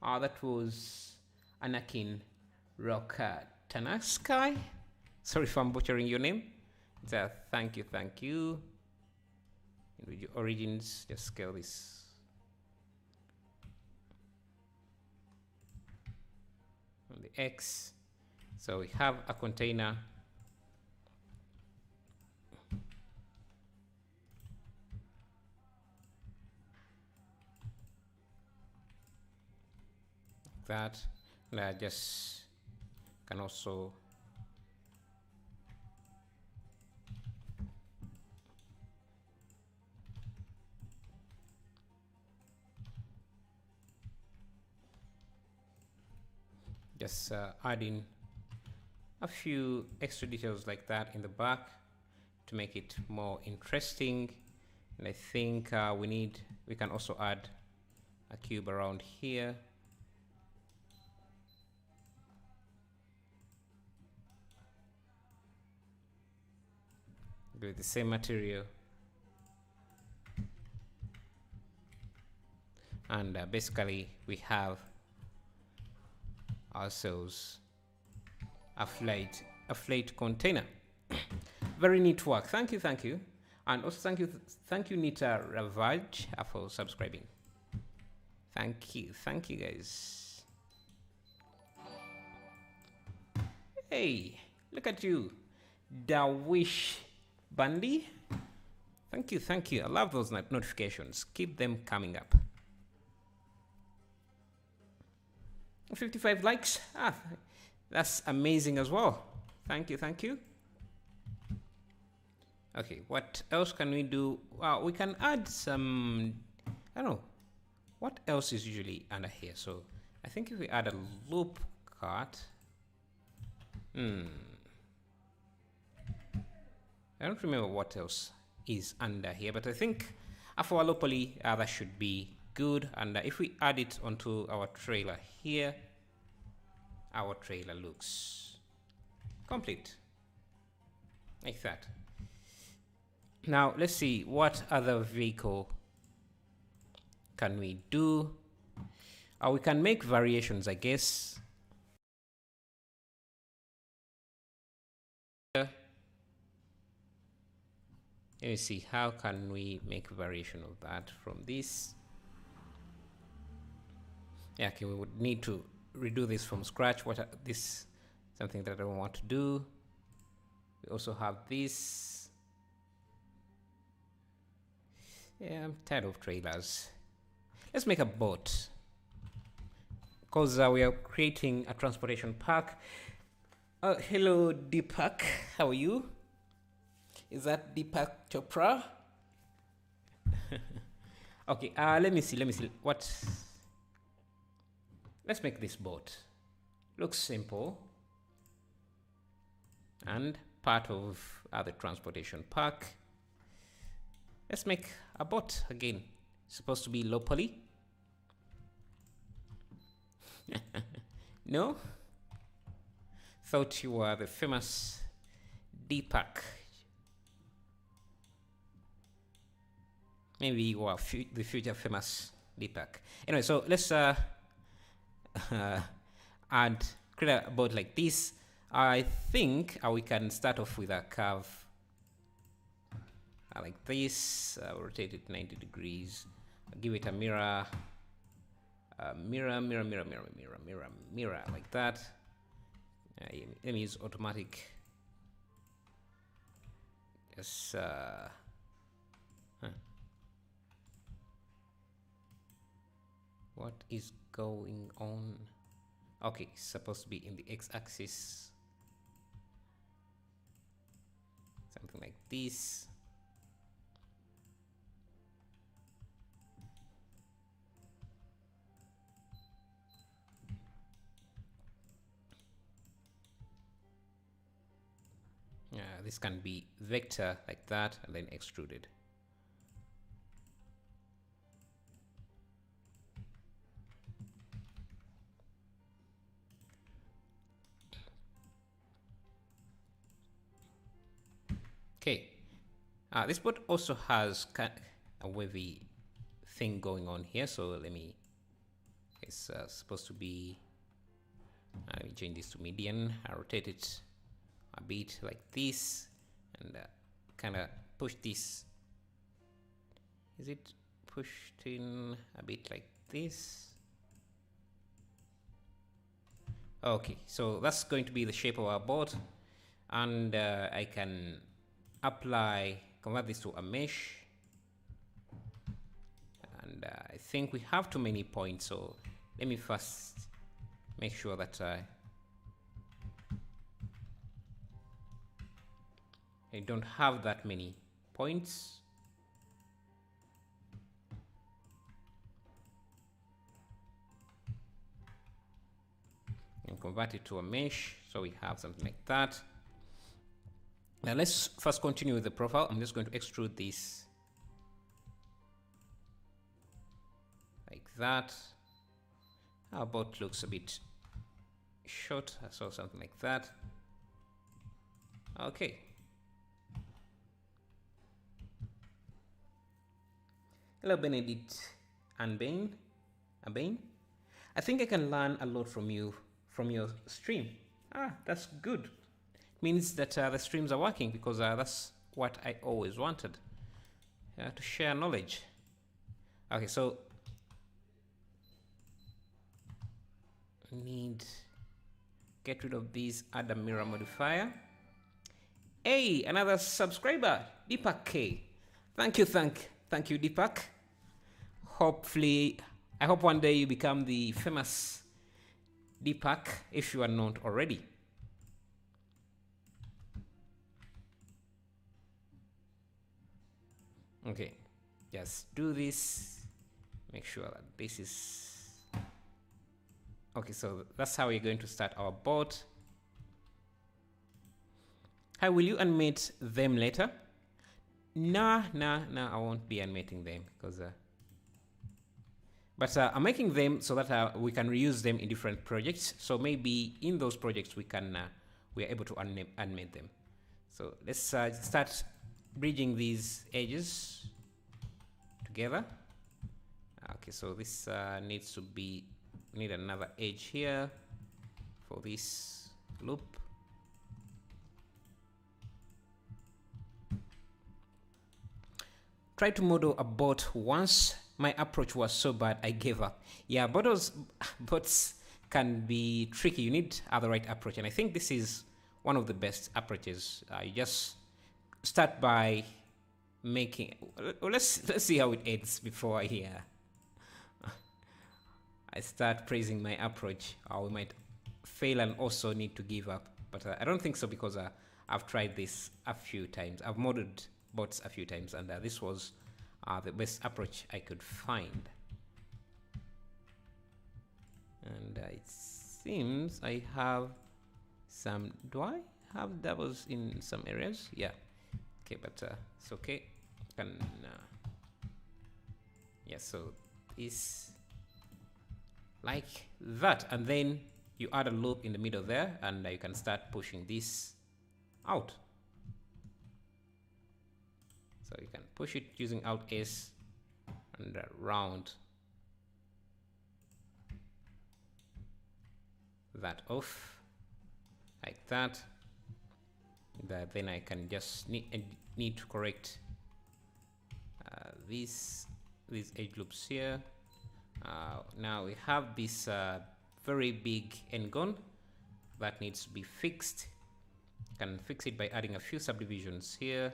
That was Anakin Tanaskay. Sorry if I'm butchering your name. Thank you. With your origins, just scale this. On the X. So we have a container. That, and I just can also just add in a few extra details like that in the back to make it more interesting. And I think we can also add a cube around here. With the same material, and basically we have ourselves a flight container. Very neat work. Thank you, and also thank you Nita Ravaj for subscribing. Thank you guys. Hey, look at you, Dawish Bundy. Thank you. I love those notifications. Keep them coming up. 55 likes. That's amazing as well. Thank you. Okay, what else can we do? We can add some, I don't know, what else is usually under here? So I think if we add a loop cut, I don't remember what else is under here, but I think for low poly, that should be good. And if we add it onto our trailer here, our trailer looks complete like that. Now let's see what other vehicle can we do. We can make variations, I guess. Let me see, how can we make a variation of that from this? Yeah, okay, we would need to redo this from scratch. This something that I don't want to do. We also have this. Yeah, I'm tired of trailers. Let's make a boat, because we are creating a transportation park. Hello Deepak, how are you? Is that Deepak Chopra? Okay, let me see what. Let's make this boat. Looks simple and part of the transportation park. Let's make a boat again. It's supposed to be lowpoly. No? Thought you were the famous Deepak. Maybe you are the future famous Deepak. Anyway, so let's create a boat like this. I think we can start off with a curve like this. Rotate it 90 degrees. Give it a mirror. Mirror, like that. Let me use automatic. Yes. What is going on? Okay, it's supposed to be in the x-axis. Something like this. This can be vector like that and then extruded. Okay, this board also has a wavy thing going on here, so let me, it's supposed to be, let me change this to median. I rotate it a bit like this and kind of push this. Is it pushed in a bit like this? Okay, so that's going to be the shape of our board, and I can convert this to a mesh, and I think we have too many points, so let me first make sure that I don't have that many points. And convert it to a mesh, so we have something like that. Now let's first continue with the profile. I'm just going to extrude this like that. Our boat looks a bit short, so something like that. Okay. Hello Benedict and Bain. I think I can learn a lot from you, from your stream. That's good. Means that the streams are working, because that's what I always wanted, to share knowledge. Okay, so get rid of these, add a mirror modifier. Hey, another subscriber, Deepak K. Thank you Deepak. Hopefully, I hope one day you become the famous Deepak, if you are not already. Okay, just do this. Make sure that this is okay. So that's how we're going to start our boat. Hi, will you animate them later? Nah, I won't be animating them, because but I'm making them so that we can reuse them in different projects. So maybe in those projects we are able to animate them. So let's start bridging these edges together. Okay, so this needs to be, need another edge here for this loop. tried to model a bot once. My approach was so bad I gave up. Yeah, bots can be tricky. You need the right approach, and I think this is one of the best approaches. You just start by making. Well, let's see how it ends before I start praising my approach. We might fail and also need to give up, but I don't think so, because I've tried this a few times. I've modded bots a few times, and this was the best approach I could find. And it seems I have some. Do I have doubles in some areas? Yeah. Okay, but it's okay. Can yeah. So it's like that, and then you add a loop in the middle there, and you can start pushing this out. So you can push it using Alt S and round that off like that. Then I can just need to correct these edge loops here. Now we have this very big n-gon that needs to be fixed. Can fix it by adding a few subdivisions here,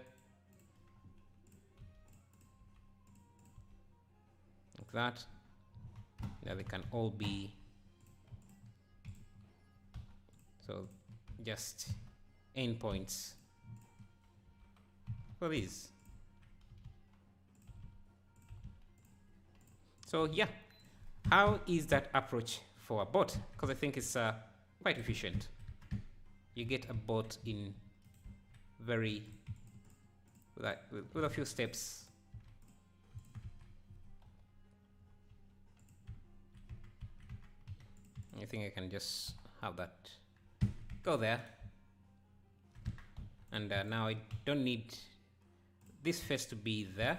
like that. Now they can all be, so just endpoints for these. So yeah, how is that approach for a bot? Because I think it's quite efficient. You get a bot in very with a few steps. I think I can just have that go there, and now I don't need this face to be there.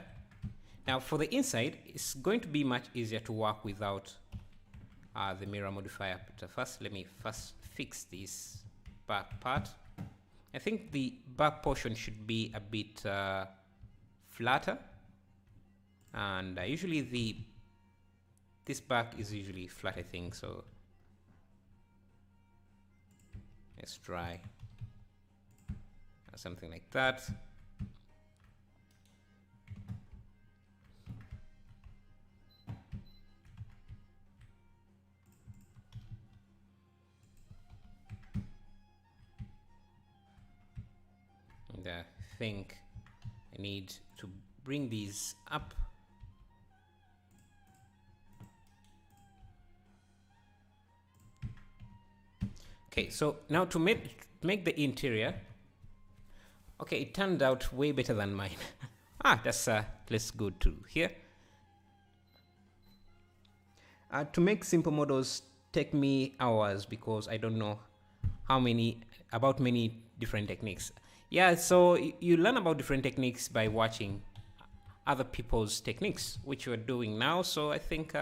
Now for the inside, it's going to be much easier to work without the mirror modifier. But first, let me fix this back part. I think the back portion should be a bit flatter, and usually this back is usually flat, I think. So let's try something like that. And I think I need to bring these up. Okay, so now to make the interior, okay, it turned out way better than mine. Let's go to here. To make simple models take me hours, because I don't know about many different techniques. Yeah, so you learn about different techniques by watching other people's techniques, which you're doing now. So I think,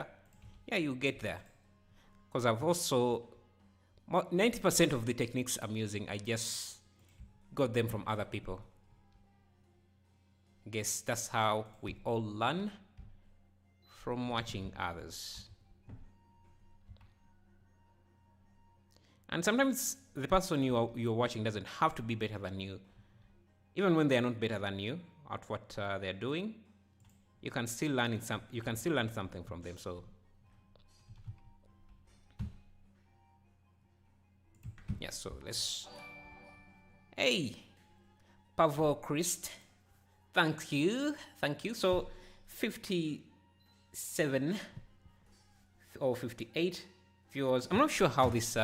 yeah, you get there. Because I've also 90% of the techniques I'm using, I just got them from other people. I guess that's how we all learn, from watching others. And sometimes the person you're watching doesn't have to be better than you. Even when they're not better than you at what they're doing, you can still learn something from them. So yeah, so let's. Hey, Pavel Christ, thank you. So 57 or 58 viewers. I'm not sure how this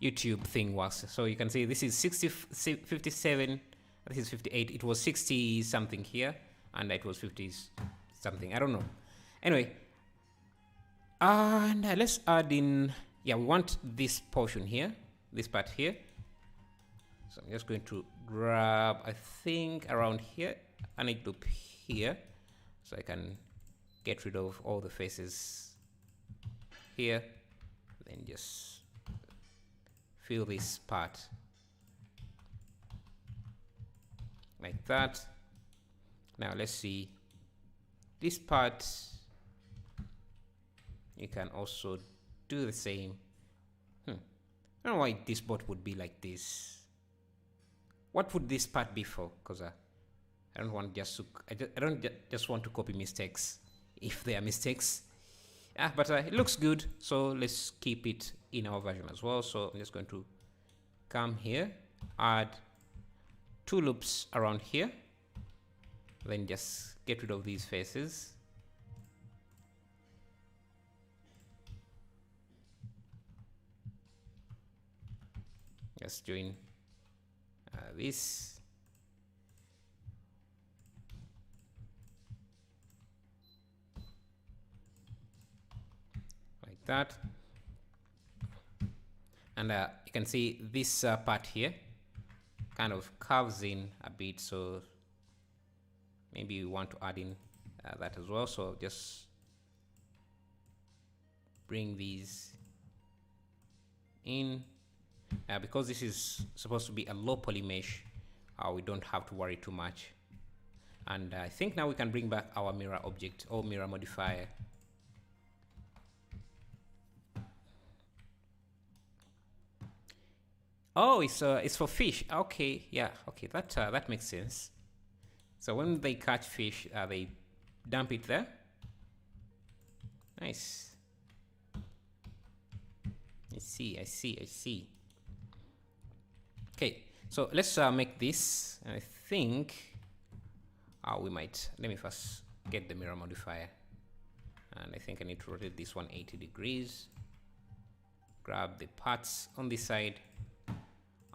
YouTube thing works. So you can see this is 57. This is 58. It was 60 something here, and it was 50 something. I don't know. Anyway, and let's add in. Yeah, we want this portion here, this part here. So I'm just going to grab, I think, around here, and it loop here, so I can get rid of all the faces here. Then just fill this part like that. Now let's see this part, you can also do the same. I don't know why this board would be like this. What would this part be for? Because I don't want just to, I don't just want to copy mistakes if they are mistakes. But it looks good, so let's keep it in our version as well. So I'm just going to come here, add 2 loops around here, then just get rid of these faces. Just join this. Like that. And you can see this part here kind of curves in a bit, so maybe we want to add in that as well. So just bring these in. Because this is supposed to be a low poly mesh, we don't have to worry too much. And I think now we can bring back our mirror object or mirror modifier. Oh, it's for fish. Okay, yeah, okay, that makes sense. So when they catch fish, they dump it there. Nice. I see. Okay, so let's make this. I think we might. Let me first get the mirror modifier, and I think I need to rotate this 180 degrees. Grab the parts on this side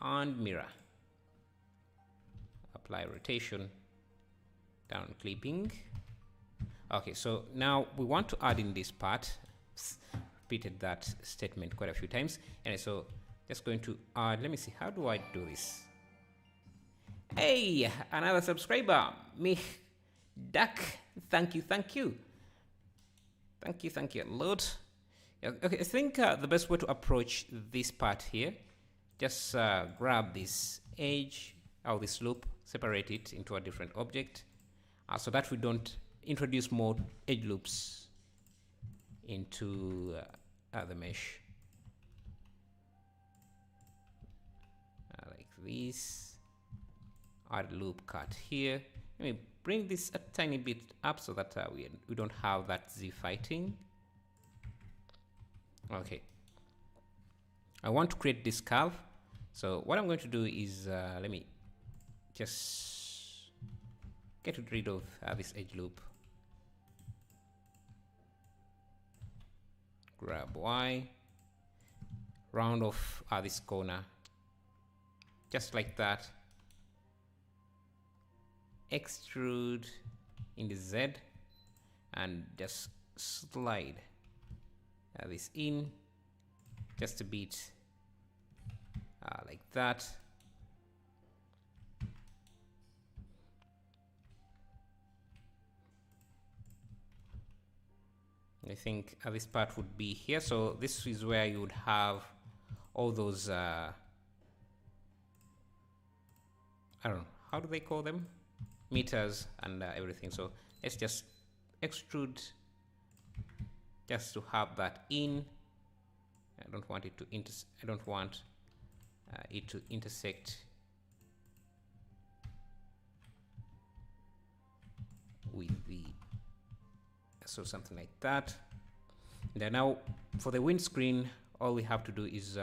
and mirror. Apply rotation, down clipping. Okay, so now we want to add in this part. Repeated that statement quite a few times, and so just going to add. Let me see, how do I do this? Hey, another subscriber, Mich Duck. Thank you a lot. Okay, I think the best way to approach this part here, just grab this edge or this loop, separate it into a different object, so that we don't introduce more edge loops into the mesh. Like this. Add loop cut here. Let me bring this a tiny bit up so that we don't have that Z fighting. Okay. I want to create this curve. So what I'm going to do is let me just get rid of this edge loop. Grab Y, round off this corner, just like that. Extrude in the Z and just slide this in just a bit, like that. I think this part would be here, so this is where you would have all those I don't know, how do they call them, meters and everything. So let's just extrude just to have that in. I don't want it to intersect with the, so something like that. And then now for the windscreen, all we have to do is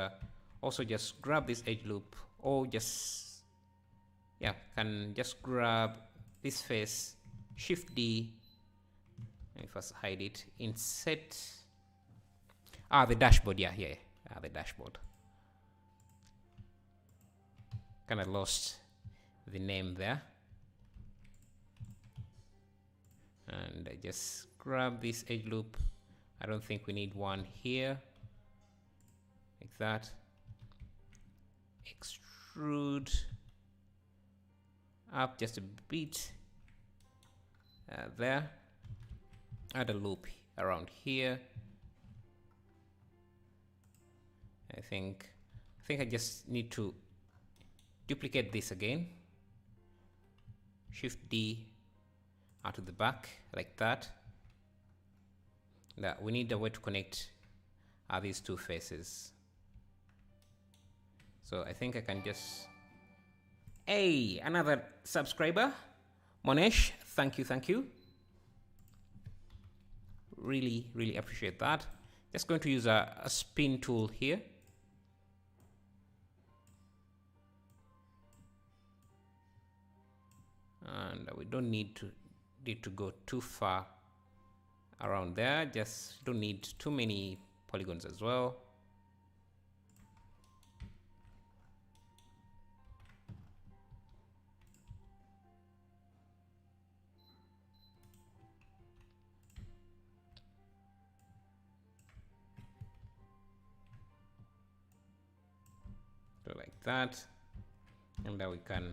also just grab this edge loop, or just can just grab this face, Shift D. Let me first hide it. Insert the dashboard. The dashboard. Kind of lost the name there. And I just grab this edge loop. I don't think we need one here. Like that. Extrude up just a bit. There. Add a loop around here. I think I just need to duplicate this again. Shift D. to the back like that. That we need a way to connect these two faces. So I think I can just, hey, another subscriber, Monesh, thank you. Really appreciate that. Just going to use a spin tool here. And we don't need to go too far around there. Just don't need too many polygons as well. So like that, and now we can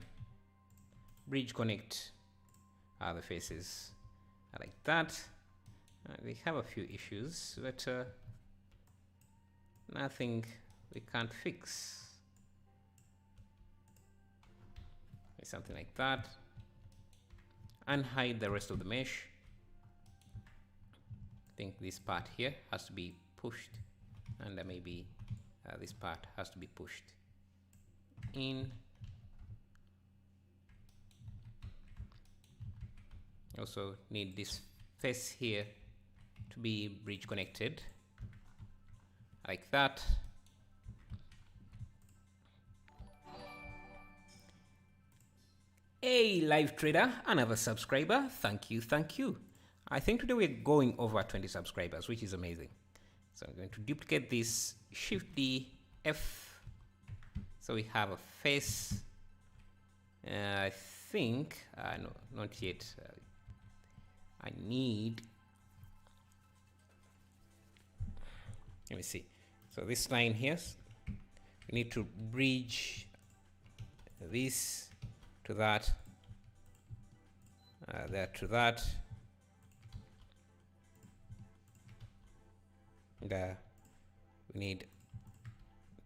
bridge connect the faces like that. We have a few issues, but nothing we can't fix. Something like that, and hide the rest of the mesh. I think this part here has to be pushed, and maybe this part has to be pushed in. Also need this face here to be bridge connected like that. Hey, live trader, another subscriber. Thank you. I think today we're going over 20 subscribers, which is amazing. So I'm going to duplicate this, Shift D, F. So we have a face. I think, no, not yet. I need, let me see. So this line here, we need to bridge this to that, that to that, and we need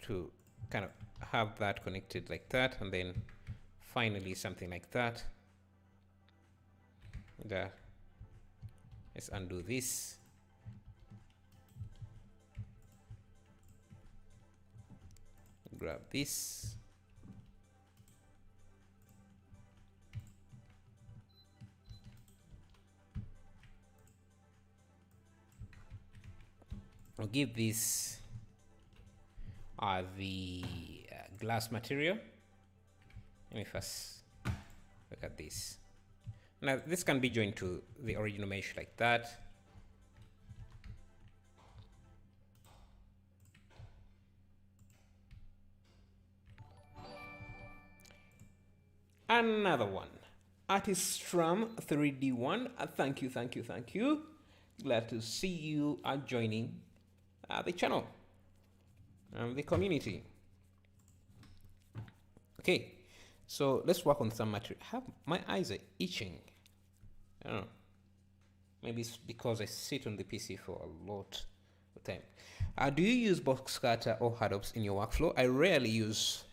to kind of have that connected like that, and then finally something like that. And let's undo this. Grab this. I'll give this the glass material. Let me first look at this. Now this can be joined to the original mesh like that. Another one, Artistram 3D1. Thank you. Glad to see you joining the channel, the community. Okay, so let's work on some material. My eyes are itching. I don't know. Maybe it's because I sit on the PC for a lot of time. Do you use box cutter or add-ons in your workflow? I rarely use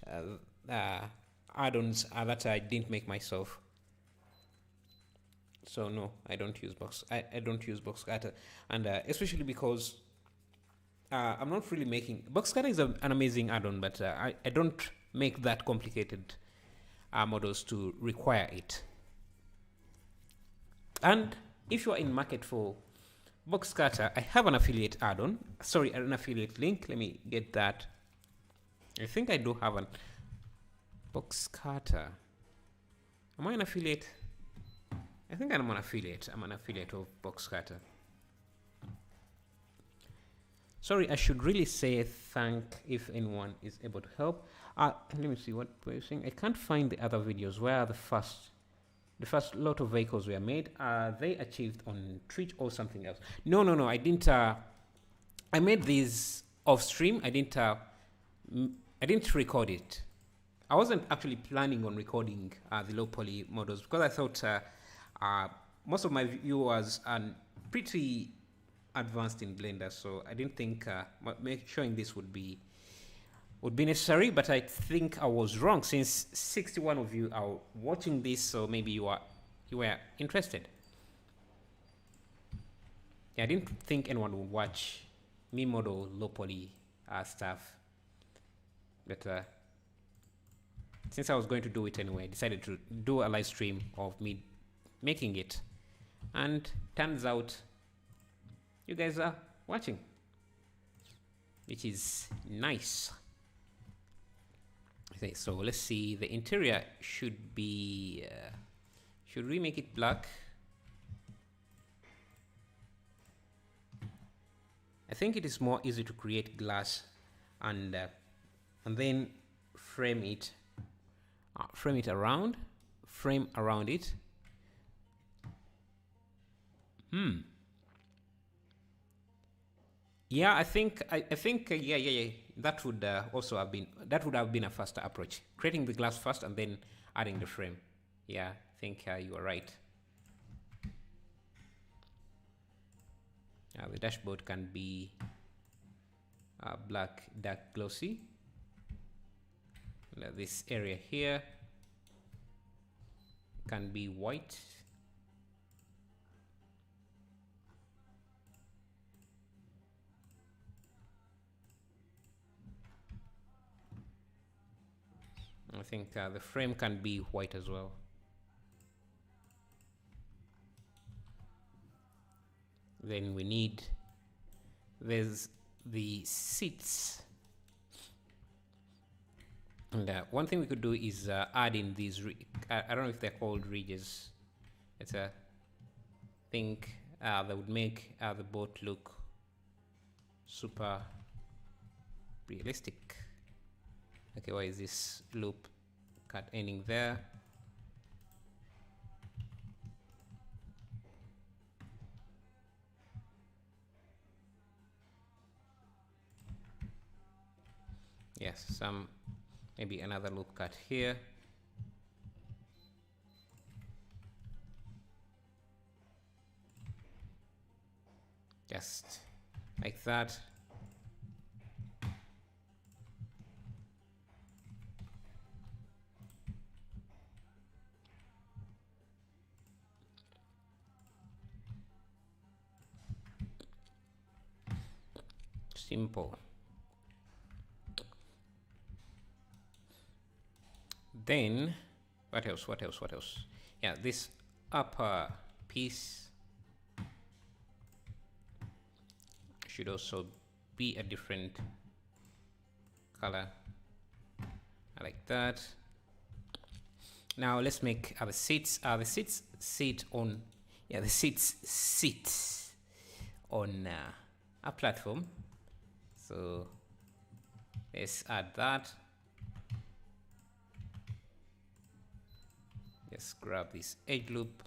add-ons that I didn't make myself. So no, I don't use I don't use box cutter, and especially because I'm not really making box cutter is an amazing add-on, but I don't make that complicated models to require it. And if you are in market for box cutter, I have an affiliate add-on. Sorry, an affiliate link. Let me get that. I think I do have an box cutter. Am I an affiliate? I think I'm an affiliate. I'm an affiliate of box cutter. Sorry, I should really say thank if anyone is able to help. Let me see what we're saying. I can't find the other videos where the first lot of vehicles were made. They achieved on Twitch or something else. No, I didn't. I made these off stream. I didn't record it. I wasn't actually planning on recording the low poly models because I thought most of my viewers are pretty advanced in Blender, so I didn't think showing this would be necessary. But I think I was wrong, since 61 of you are watching this, so maybe you were interested. Yeah, I didn't think anyone would watch me model low poly stuff, but since I was going to do it anyway, I decided to do a live stream of me making it, and turns out you guys are watching, which is nice. Okay, so let's see. The interior should be should we make it black? I think it is more easy to create glass and then frame it around it. Yeah, I think yeah. That would also have been a faster approach. Creating the glass first and then adding the frame. Yeah, I think you are right. The dashboard can be black, dark, glossy. This area here can be white. I think the frame can be white as well. Then we need, there's the seats. And one thing we could do is add in these, I don't know if they're called ridges. It's a thing that would make the boat look super realistic. Okay, why is this loop cut ending there? Yes, some, maybe another loop cut here. Just like that. Simple. Then what else? Yeah, this upper piece should also be a different color, like that. Now let's make the seats. The seats sit on, yeah, the seats sit on a platform. So let's add that. Just grab this edge loop.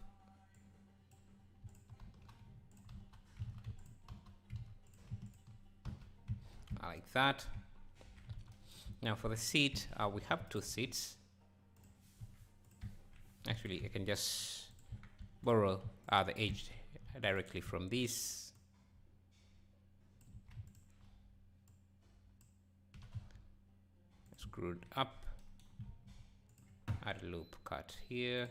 Like that. Now for the seat, we have two seats. Actually, I can just borrow the edge directly from this. Screwed up. Add a loop cut here.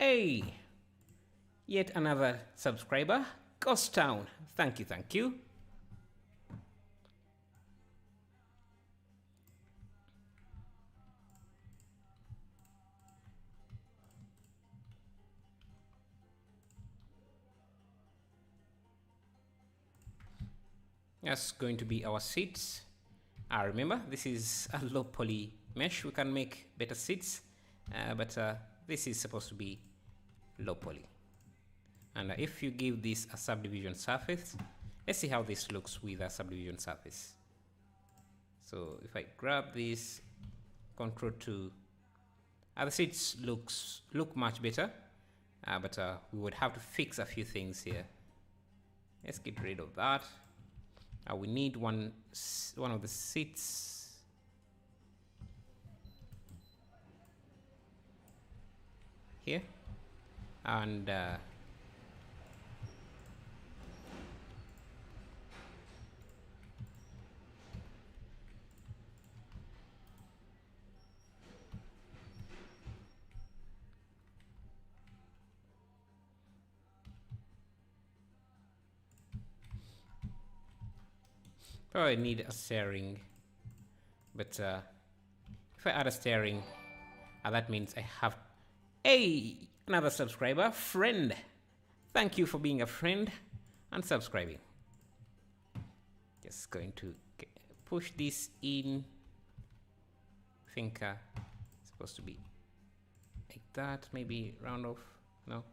Hey, yet another subscriber, Ghost Town. Thank you. That's going to be our seats. Remember, this is a low poly mesh. We can make better seats, but this is supposed to be low poly. And if you give this a subdivision surface, let's see how this looks with a subdivision surface. So if I grab this, Ctrl 2, the seats look much better. but we would have to fix a few things here. Let's get rid of that. We need one of the seats. Here. And probably need a steering, but if I add a steering, that means I have another subscriber friend. Thank you for being a friend and subscribing. Just going to push this in. I think it's supposed to be like that, maybe round off. No,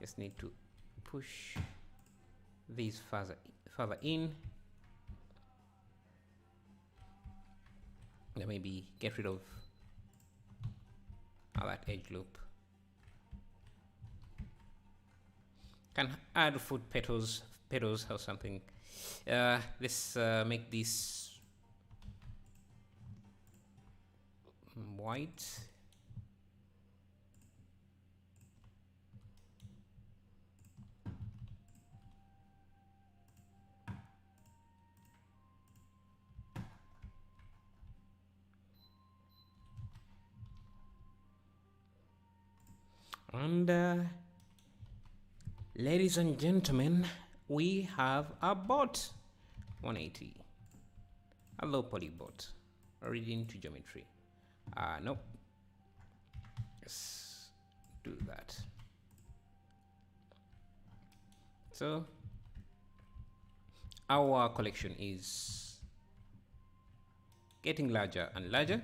just need to push these further in. Then maybe get rid of that edge loop. Can add foot pedals or something. Let's make this white. And ladies and gentlemen, we have a bot 180, a low poly bot, origin to geometry. Nope. Let's do that. So our collection is getting larger and larger.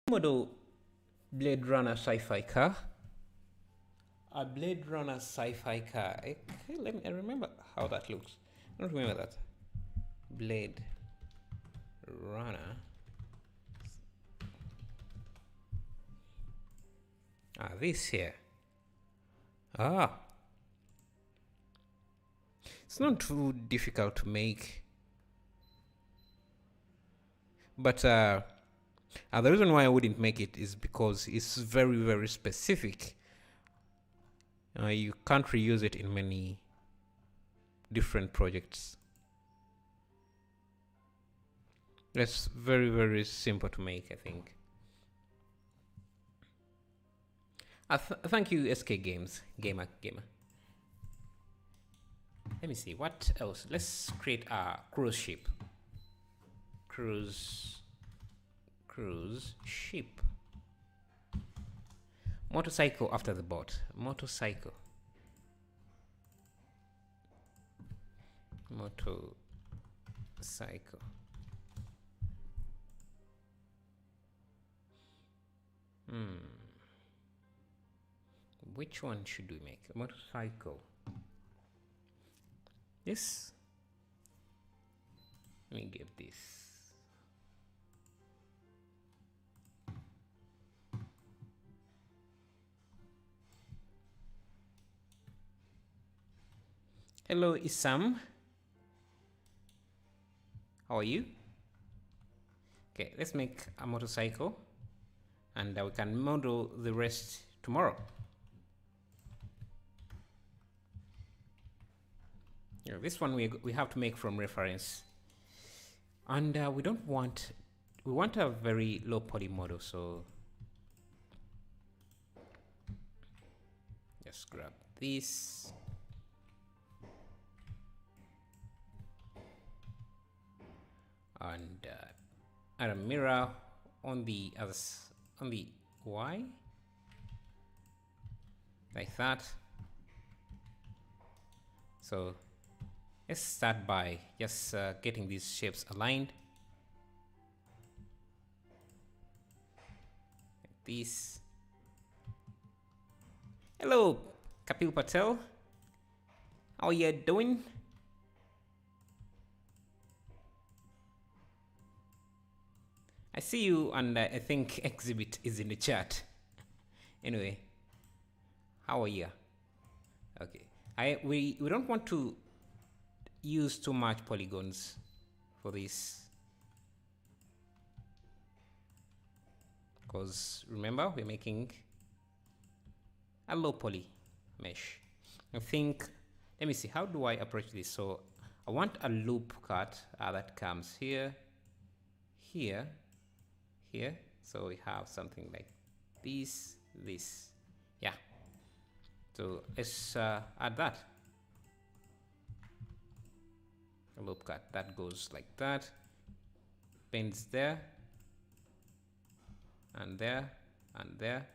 Model Blade Runner sci-fi car. A Blade Runner sci-fi car. I remember how that looks. I don't remember that. Blade Runner. This here. It's not too difficult to make. But the reason why I wouldn't make it is because it's very, very specific. You can't reuse it in many different projects. It's very, very simple to make, I think. Thank you, SK Gamer. Let me see, what else? Let's create a cruise ship. Cruise ship. Motorcycle after the bot. Motorcycle. Which one should we make? Motorcycle. This. Let me give this. Hello, Isam. How are you? Okay, let's make a motorcycle, and we can model the rest tomorrow. Yeah, this one we have to make from reference, and we want a very low poly model, so just grab this. And add a mirror on the Y, like that. So let's start by just getting these shapes aligned, like this. Hello, Kapil Patel. How are you doing? I see you, and I think exhibit is in the chat. Anyway, how are you? Okay, we don't want to use too much polygons for this, because remember, we're making a low poly mesh. I think, let me see, how do I approach this? So I want a loop cut that comes here, here, here. So we have something like this, yeah. So let's add that. A loop cut that goes like that, bends there, and there, and there,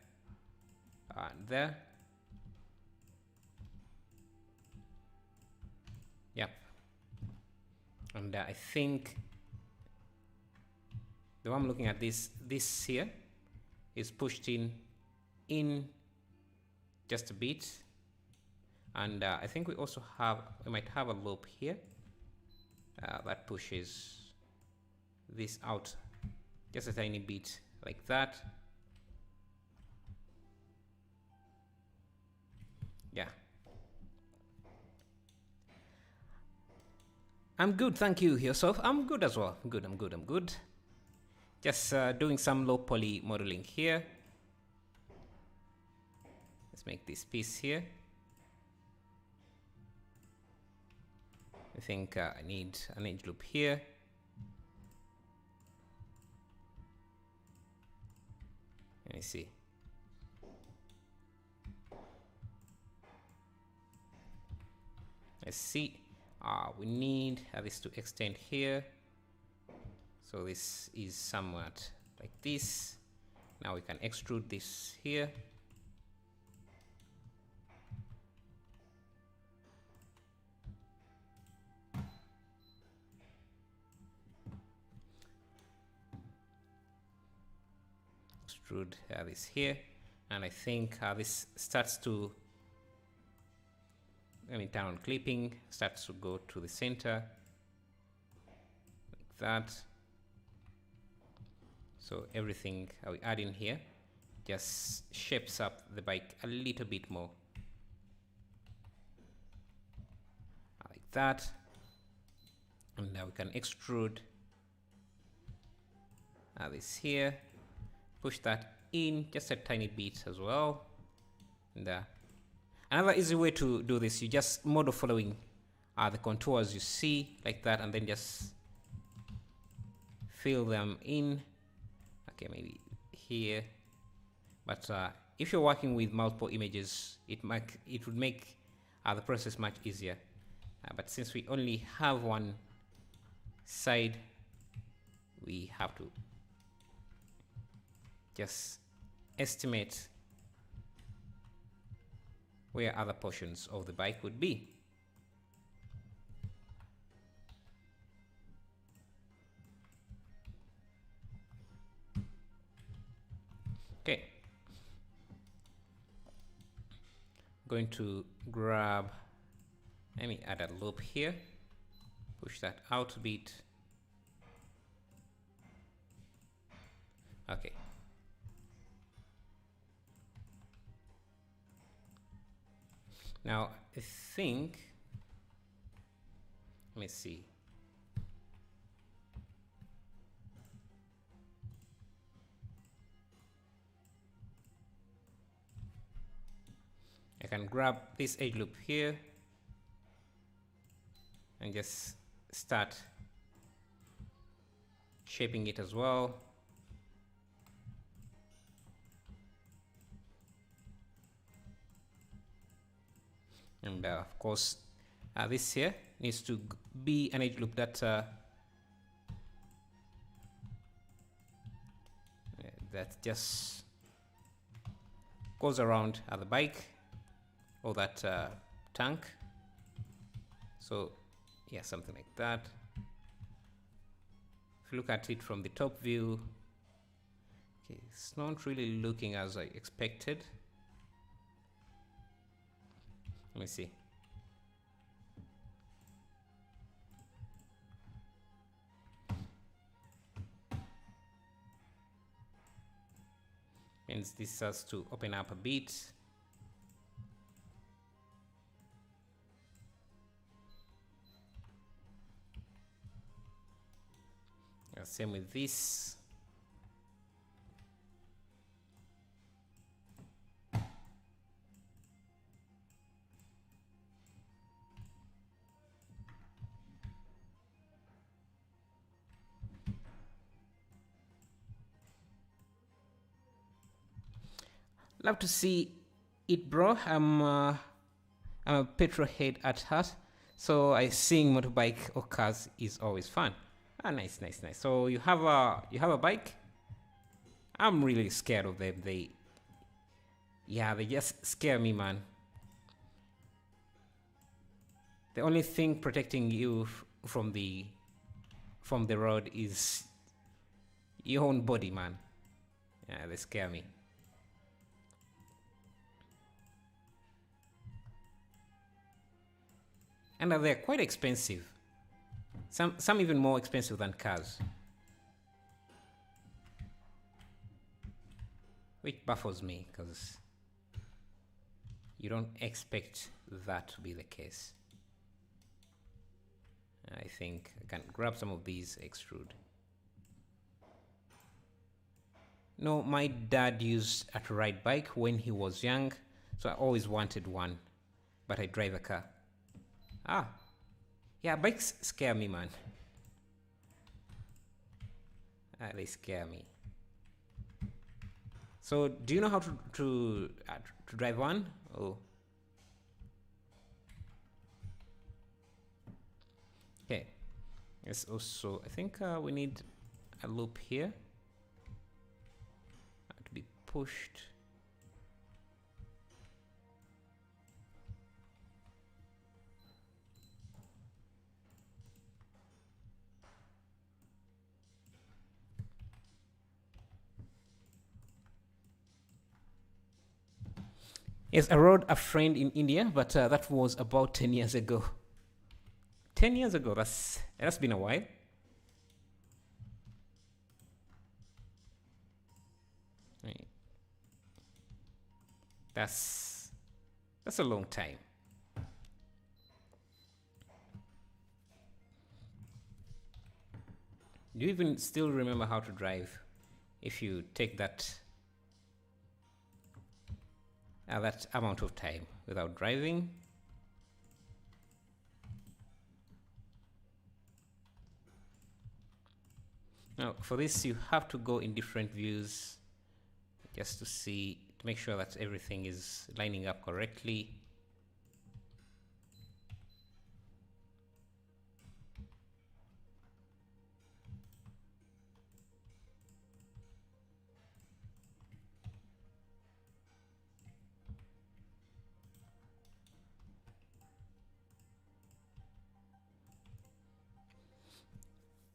and there. Yep. And I think the one I'm looking at, this here is pushed in just a bit, and I think we might have a loop here that pushes this out just a tiny bit like that. Yeah. I'm good, thank you. Yourself? I'm good as well. I'm good. Just doing some low poly modeling here. Let's make this piece here. I think I need an edge loop here. Let me see. Let's see. We need this to extend here. So this is somewhat like this. Now we can extrude this here. Extrude this here, and I think this starts to, let me turn on clipping, starts to go to the center like that. So everything we add in here just shapes up the bike a little bit more like that. And now we can extrude this here, push that in just a tiny bit as well. And another easy way to do this, you just model following the contours you see like that, and then just fill them in. Okay, maybe here, but if you're working with multiple images, it would make the process much easier. But since we only have one side, we have to just estimate where other portions of the bike would be. Okay, going to grab, let me add a loop here, push that out a bit. Okay. Now I think, let me see. I can grab this edge loop here and just start shaping it as well. And of course, this here needs to be an edge loop that that just goes around the bike or that tank. So yeah, something like that. If you look at it from the top view, okay, it's not really looking as I expected. Let me see. Means this has to open up a bit. Same with this. Love to see it, bro. I'm a petrol head at heart, so seeing motorbike or cars is always fun. Ah, nice. So you have a bike. I'm really scared of them. They just scare me, man. The only thing protecting you from the road is your own body, man. Yeah, they scare me. And they're quite expensive. Some even more expensive than cars. Which baffles me, because you don't expect that to be the case. I think I can grab some of these, extrude. No, my dad used a ride bike when he was young, so I always wanted one, but I drive a car. Ah, yeah, bikes scare me, man. They scare me. So, do you know how to drive one? Oh. Okay. Yes. Also, I think we need a loop here to be pushed. Yes, I rode a friend in India, but that was about 10 years ago. 10 years ago, that's been a while. Right. That's a long time. Do you even still remember how to drive if you take that amount of time without driving? Now, for this, you have to go in different views just to make sure that everything is lining up correctly.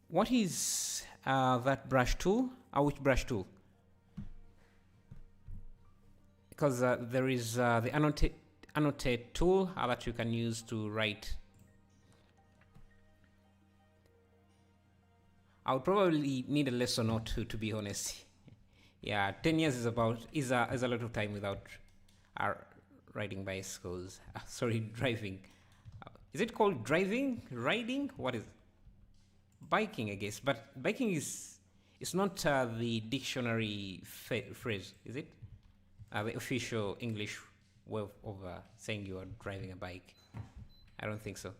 What is that brush tool? Which brush tool? Because there is the annotate tool that you can use to write. I would probably need a lesson or two, to be honest. Yeah, 10 years is a lot of time without riding bicycles. Sorry, driving. Is it called driving? Riding? What is it? Biking, I guess, but biking is not the dictionary phrase, is it? The official English way of saying you are driving a bike. I don't think so.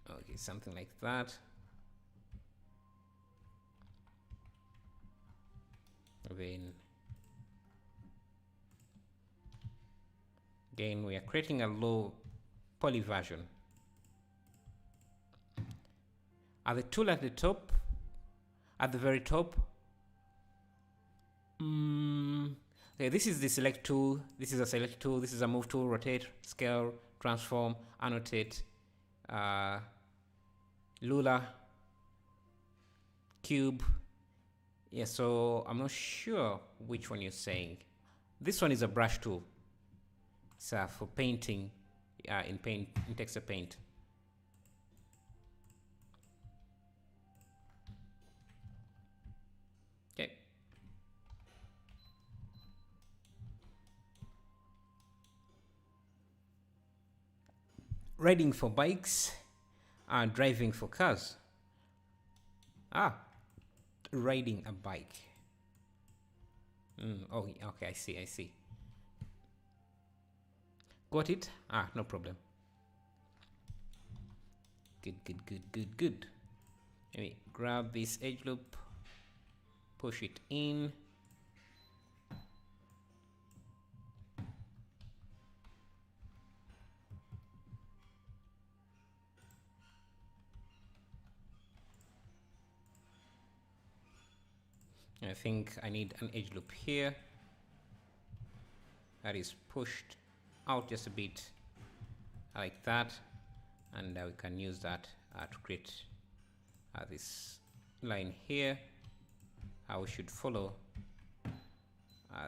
Okay, something like that. Then again, we are creating a low poly version. The tool at the top, at the very top. Okay, this is the select tool. This is a select tool. This is a move tool, rotate, scale, transform, annotate, ruler, cube. Yeah, so I'm not sure which one you're saying. This one is a brush tool. It's for painting, in texture paint. riding for bikes, driving for cars. Riding a bike. Oh, okay, I see. Got it? No problem. Good. Let me grab this edge loop, push it in. I think I need an edge loop here that is pushed out just a bit like that, and we can use that to create this line here. We should follow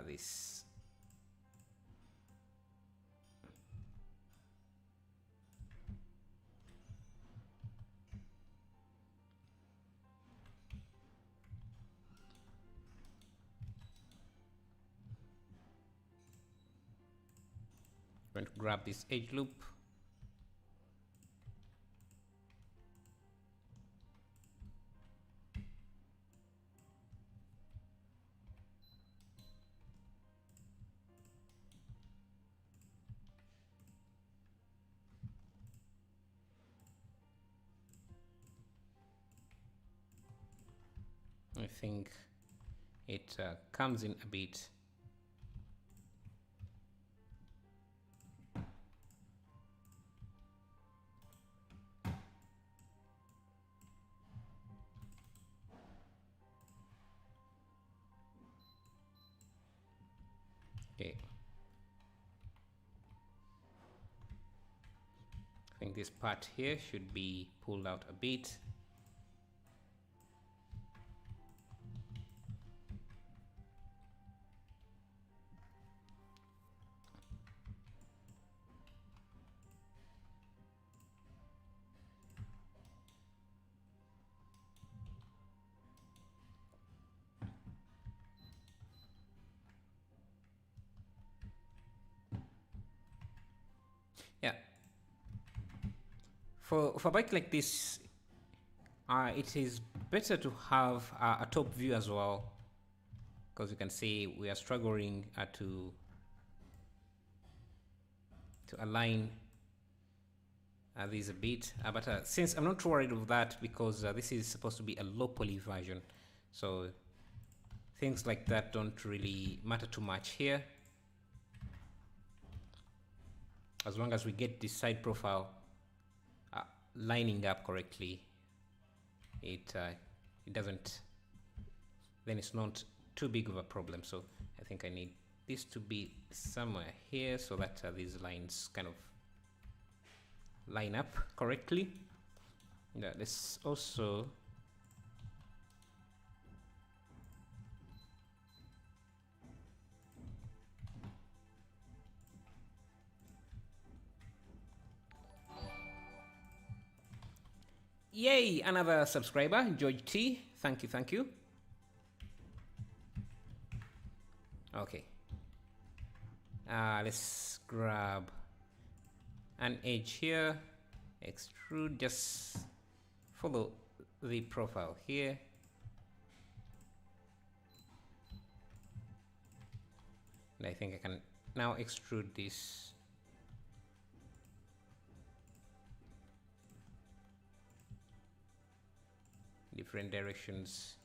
this. I'm going to grab this edge loop. I think it comes in a bit. Okay. I think this part here should be pulled out a bit. Yeah. For a bike like this, it is better to have a top view as well, because you can see we are struggling to align these a bit. But since I'm not worried of that, because this is supposed to be a low poly version, so things like that don't really matter too much here. As long as we get this side profile lining up correctly, it doesn't, then it's not too big of a problem. So I think I need this to be somewhere here so that these lines kind of line up correctly. Let's also yay, another subscriber, George T. Thank you. Okay. Let's grab an edge here, extrude, just follow the profile here. And I think I can now extrude this. Different directions.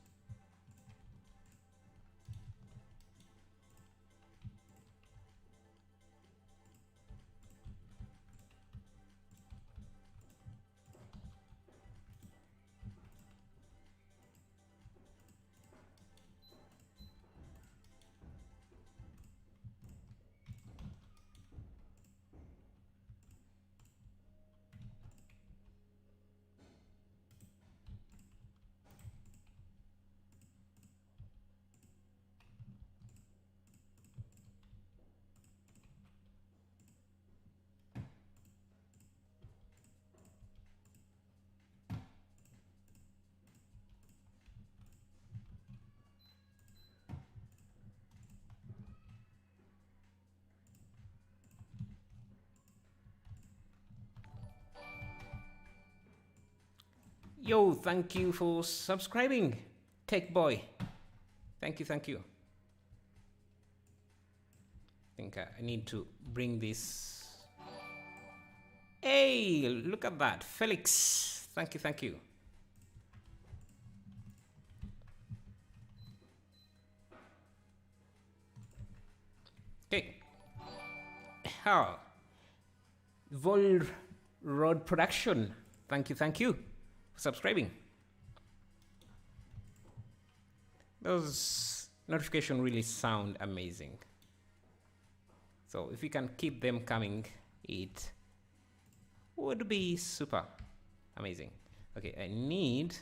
Yo, thank you for subscribing, Tech Boy. Thank you, thank you. I think I need to bring this. Hey, look at that, Felix. Thank you, thank you. Okay. How? Vol Road Production. Thank you for subscribing. Those notifications really sound amazing. So if you can keep them coming, it would be super amazing. Okay, I need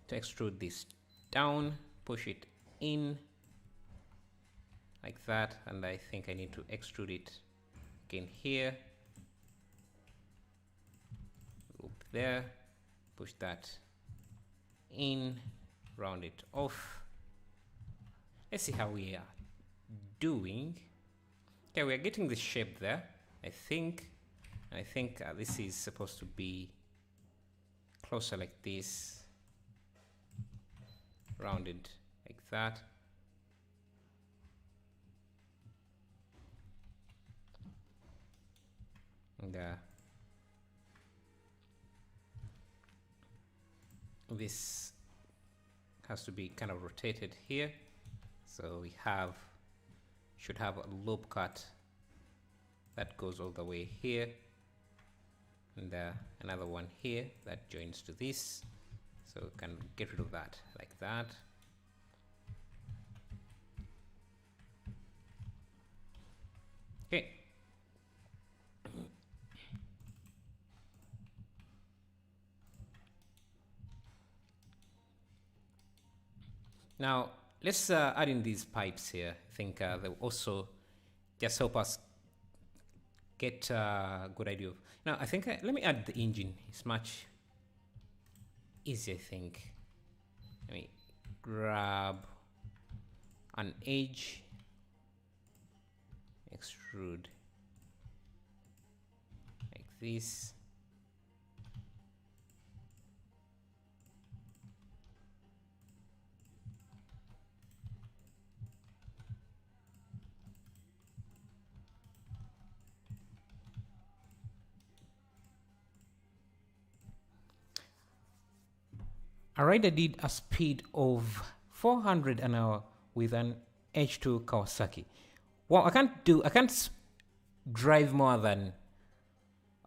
to extrude this down, push it in like that, and I think I need to extrude it again here, loop there, push that in, round it off. Let's see how we are doing. Okay, we are getting the shape there, I think. This is supposed to be closer like this, rounded like that. And this has to be kind of rotated here, so we should have a loop cut that goes all the way here, and another one here that joins to this, so we can get rid of that like that. Okay. Now let's add in these pipes here. I think they'll also just help us get a good idea of. Now I think let me add the engine. It's much easier, I think. Let me grab an edge, extrude like this. A rider did a speed of 400 an hour with an H2 Kawasaki. Well, I can't drive more than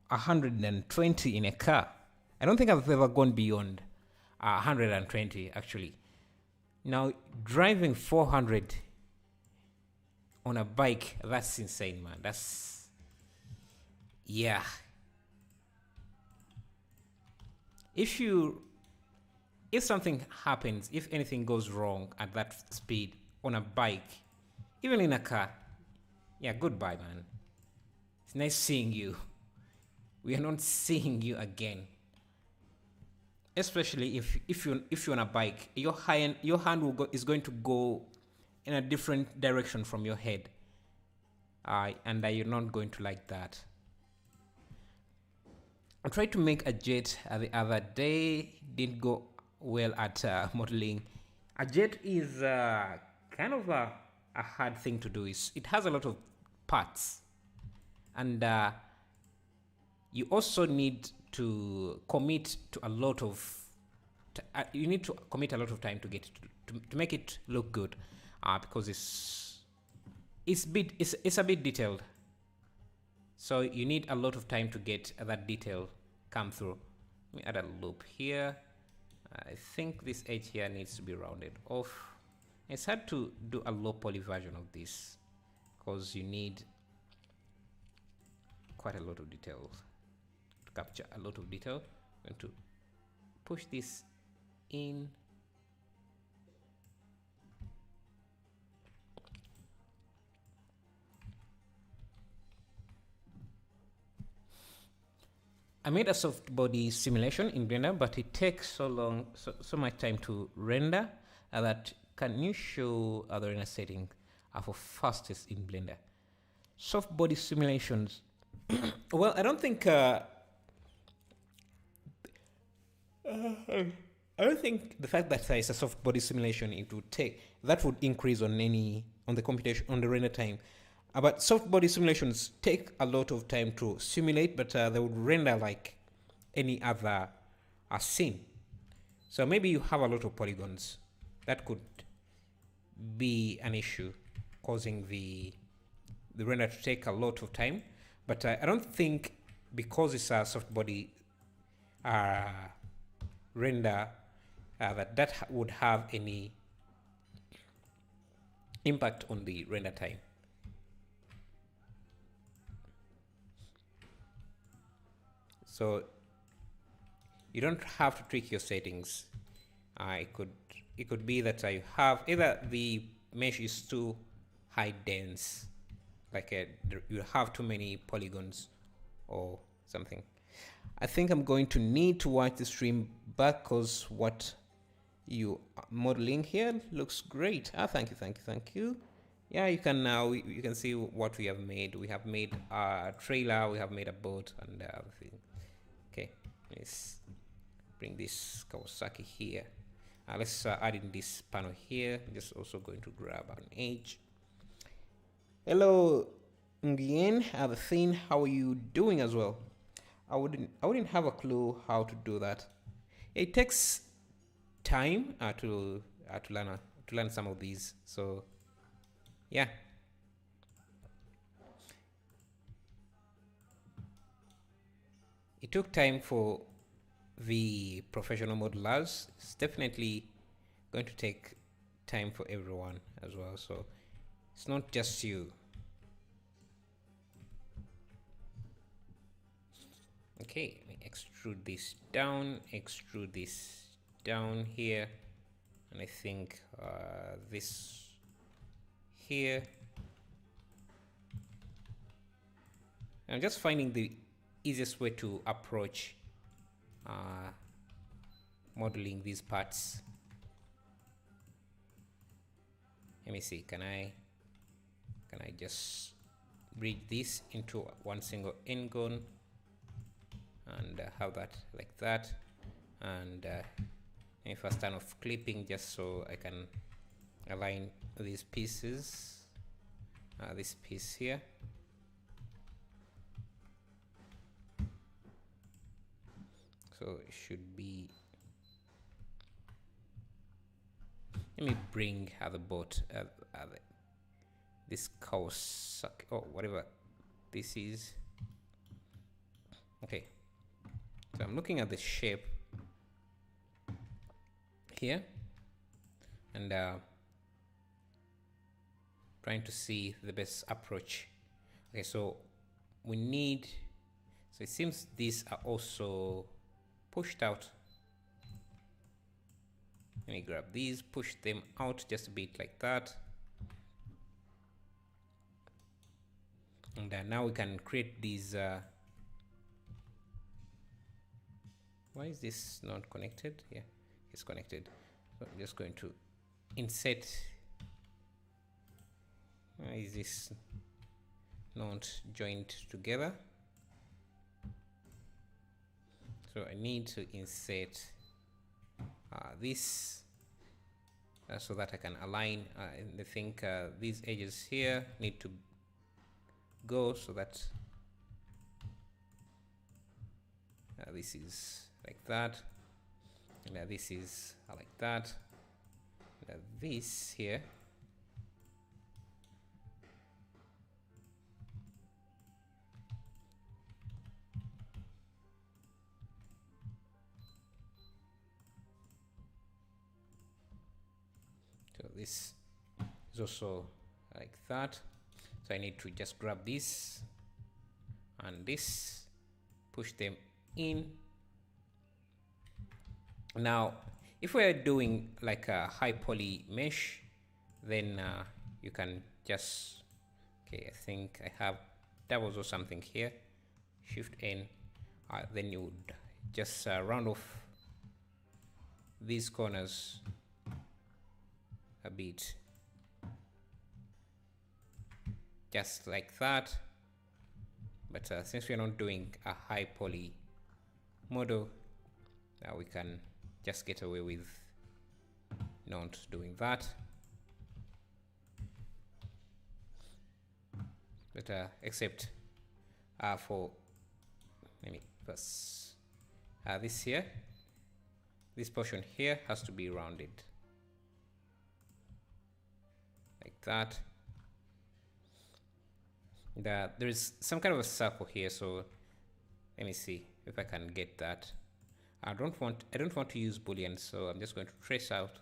120 in a car. I don't think I've ever gone beyond 120 actually. Now driving 400 on a bike, that's insane, man. That's, yeah. If something happens, if anything goes wrong at that speed on a bike, even in a car, yeah, goodbye, man. It's nice seeing you. We are not seeing you again. Especially if you're on a bike, your hand is going to go in a different direction from your head, and you're not going to like that. I tried to make a jet the other day. Didn't go well at modeling. A jet is kind of a hard thing to do. It has a lot of parts, and you also need to commit to a lot of you need to commit a lot of time to get to make it look good, because it's a bit detailed, so you need a lot of time to get that detail come through. Let me add a loop here. I think this edge here needs to be rounded off. It's hard to do a low poly version of this because you need quite a lot of detail to capture a lot of detail. I'm going to push this in. I made a soft body simulation in Blender, but it takes so much time to render that can you show other render setting for fastest in Blender? Soft body simulations. Well, I don't think I don't think the fact that it's a soft body simulation, it would take that would increase on the computation on the render time. But soft body simulations take a lot of time to simulate, but they would render like any other scene. So maybe you have a lot of polygons. That could be an issue, causing the render to take a lot of time. But I don't think, because it's a soft body render, that would have any impact on the render time. So you don't have to tweak your settings. It could be that you have either the mesh is too high dense, like you have too many polygons or something. I think I'm going to need to watch the stream back, because what you are modeling here looks great. Thank you. Yeah, you can now, you can see what we have made. We have made a trailer, we have made a boat, and everything. Okay, let's bring this Kawasaki here. Let's add in this panel here. I'm just also going to grab an edge. Hello, Nguyen, the thing. How are you doing as well? I wouldn't have a clue how to do that. It takes time to learn some of these. So yeah. It took time for the professional modelers. It's definitely going to take time for everyone as well. So it's not just you. Okay, let me extrude this down here, and I think this here. I'm just finding the easiest way to approach modeling these parts. Let me see, can I just bridge this into one single n-gon and have that like that, and if I turn off clipping just so I can align these pieces, this piece here. So it should be, let me bring the boat, this Kawasaki, or whatever this is. Okay, so I'm looking at the shape here and trying to see the best approach. Okay, so we need, so it seems these are also pushed out. Let me grab these, push them out just a bit like that. And now we can create these. Why is this not connected? Yeah, it's connected. So I'm just going to insert. Why is this not joined together? So I need to insert this so that I can align. I think these edges here need to go so that this is like that, and this is like that, and this here so this is also like that. So I need to just grab this and this, push them in. Now, if we're doing like a high poly mesh, then you can just, okay, I think I have doubles or something here, Shift N, then you would just round off these corners a bit, just like that. But since we're not doing a high poly model, Now we can just get away with not doing that. But except for, let me first, this portion here has to be rounded like that. There is some kind of a circle here, so let me see if I can get that. I don't want to use boolean, so I'm just going to trace out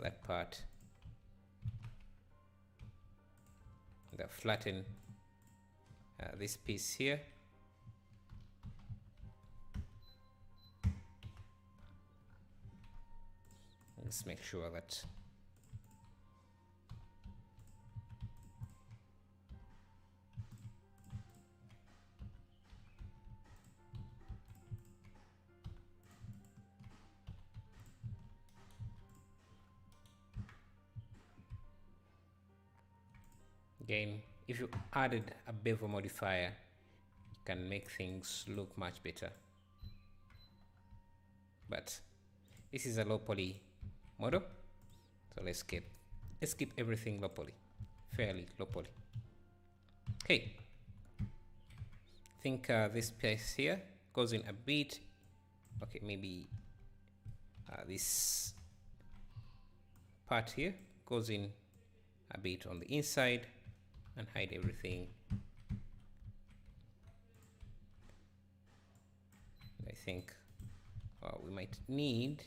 that part. Flatten this piece here. Let's make sure that again, if you added a bevel modifier, you can make things look much better. But this is a low poly model, so let's keep everything low poly, fairly low poly. Okay, I think this piece here goes in a bit. Okay, maybe this part here goes in a bit on the inside and hide everything. I think we might need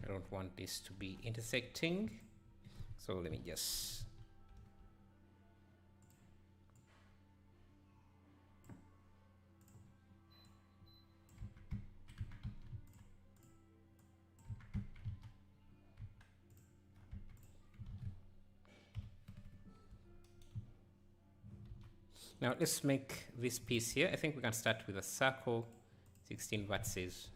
I don't want this to be intersecting, so let me just now let's make this piece here. I think we can start with a circle, 16 vertices.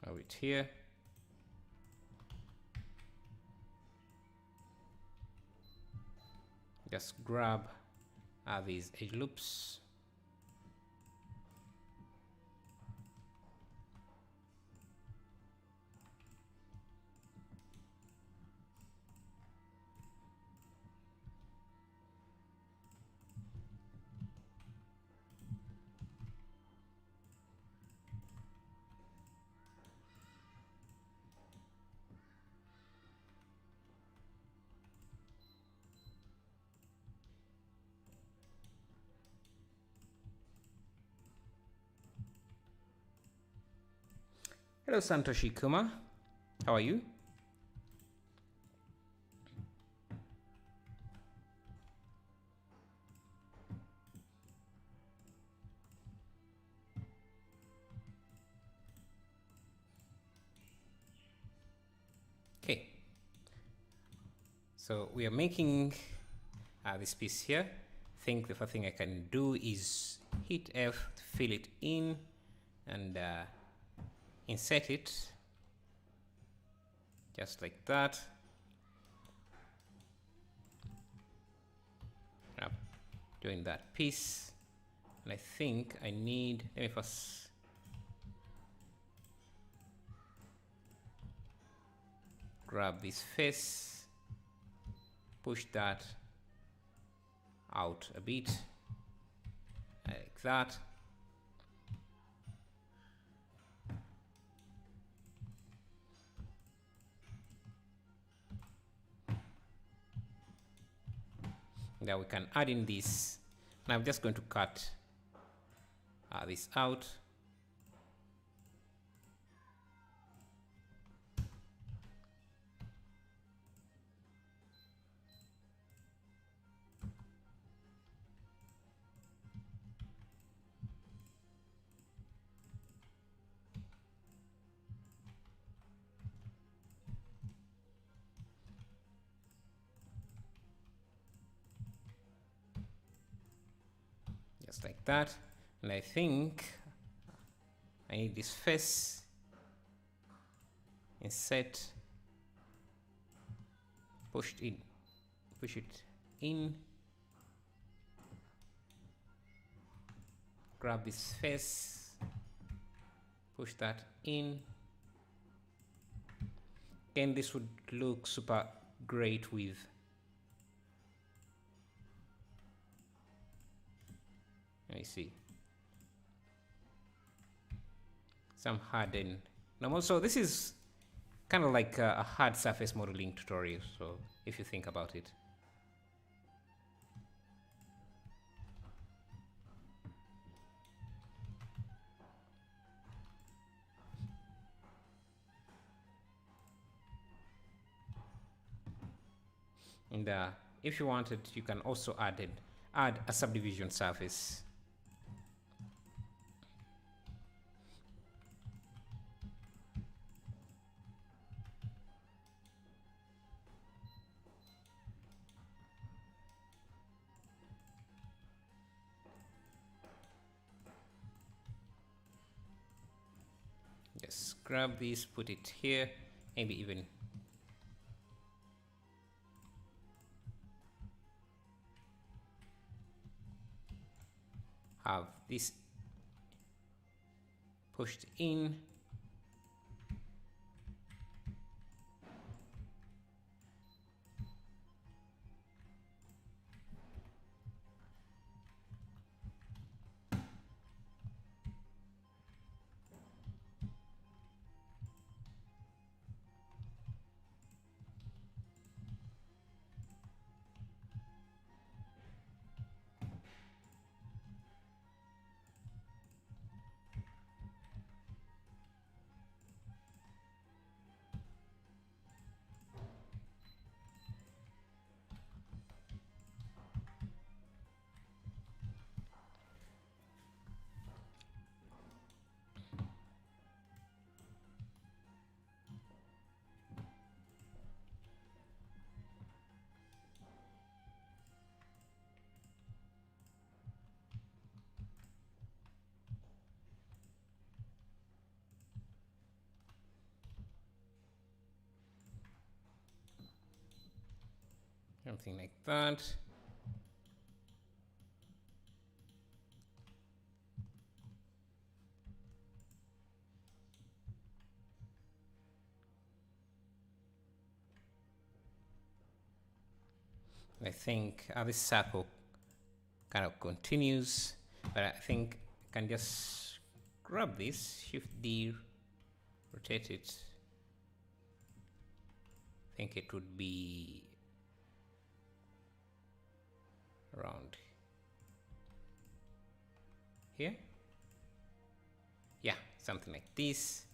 Right here. Just grab these edge loops. Hello Santoshi Kuma, how are you? Okay, so we are making this piece here. I think the first thing I can do is hit F to fill it in and insert it just like that. Doing that piece, and I think I need, let me first grab this face, push that out a bit like that. Now we can add in this, and I'm just going to cut this out. just like that. And I think I need this face, insert, push it in, grab this face, push that in. Again, this would look super great with let me see some hardened normal. So this is kind of like a hard surface modeling tutorial, so if you think about it. And if you wanted, you can also add a subdivision surface. Just grab this, put it here, maybe even have this pushed in. Something like that. I think this circle kind of continues, but I think I can just grab this, Shift D, rotate it. I think it would be around here. Yeah, something like this.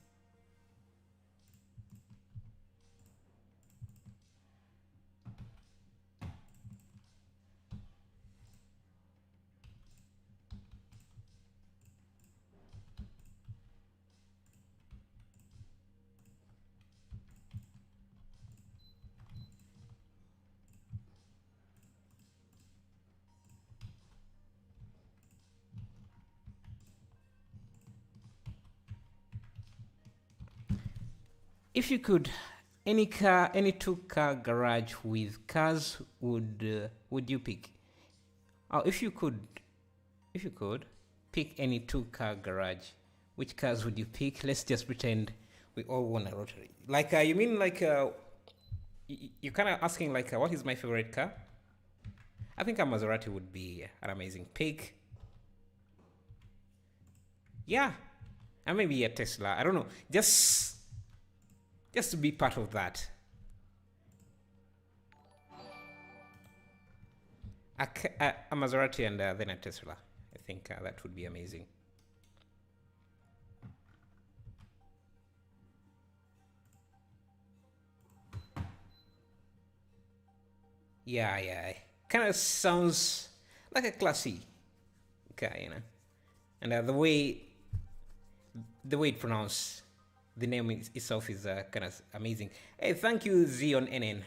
If you could, any two-car garage with cars would you pick? Oh, if you could pick any two-car garage, which cars would you pick? Let's just pretend we all want a rotary. Like you mean like you're kind of asking like what is my favorite car? I think a Maserati would be an amazing pick. Yeah, and maybe a Tesla. I don't know. Just to be part of that. A Maserati and then a Tesla. I think that would be amazing. Yeah. Kind of sounds like a classy car, you know. And the way it pronounced the name itself is kind of amazing. Hey, thank you Zion NN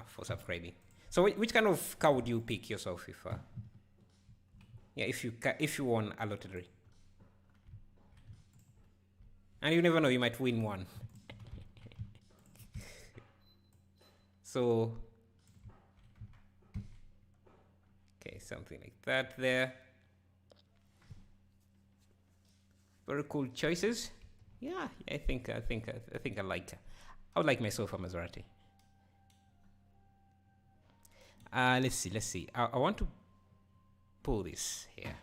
for subscribing. So which kind of car would you pick yourself if yeah? Yeah, if you won a lottery, and you never know, you might win one. So, okay, something like that there. Very cool choices. Yeah, I think I like. I would like myself a Maserati. Let's see. I want to pull this here.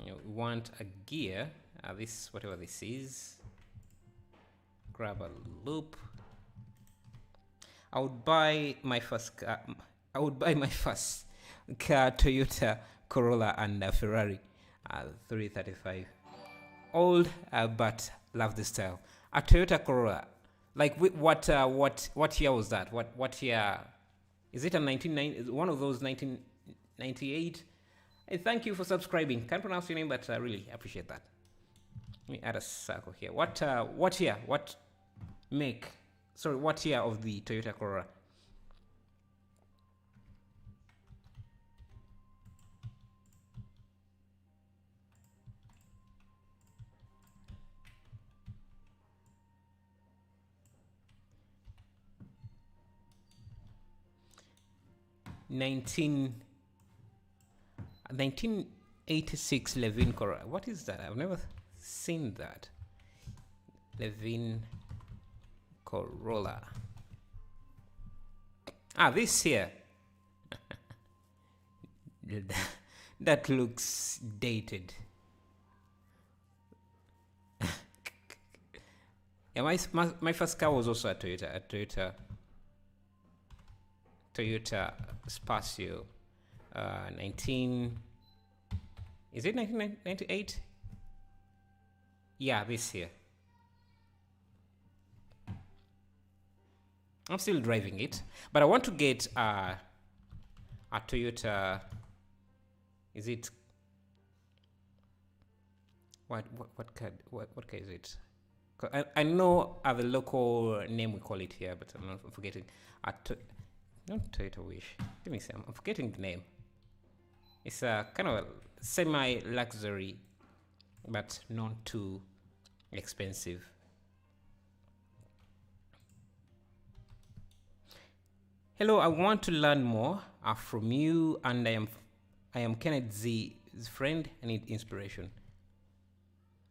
You know, we want a gear. This, whatever this is. Grab a loop. I would buy my first car. I would buy my first car, Toyota Corolla and Ferrari 335. Old, but love the style. A Toyota Corolla. Like what year was that? What year? Is it a 1990? One of those 1998? Hey, thank you for subscribing. Can't pronounce your name, but I really appreciate that. Let me add a circle here. What year? What make? Sorry, what year of the Toyota Corolla? Nineteen 1986 Levin Corolla. What is that? I've never seen that. Levin Corolla. This here. That looks dated. Yeah, my first car was also a Toyota Spacio. 1998? Yeah, this here. I'm still driving it, but I want to get a Toyota. Is it what car is it? I know the local name we call it here, but I'm forgetting. Not Toyota Wish. Let me see. I'm forgetting the name. It's a kind of a semi-luxury, but not too expensive. Hello, I want to learn more from you, and I am Kenneth Z's friend. I need inspiration.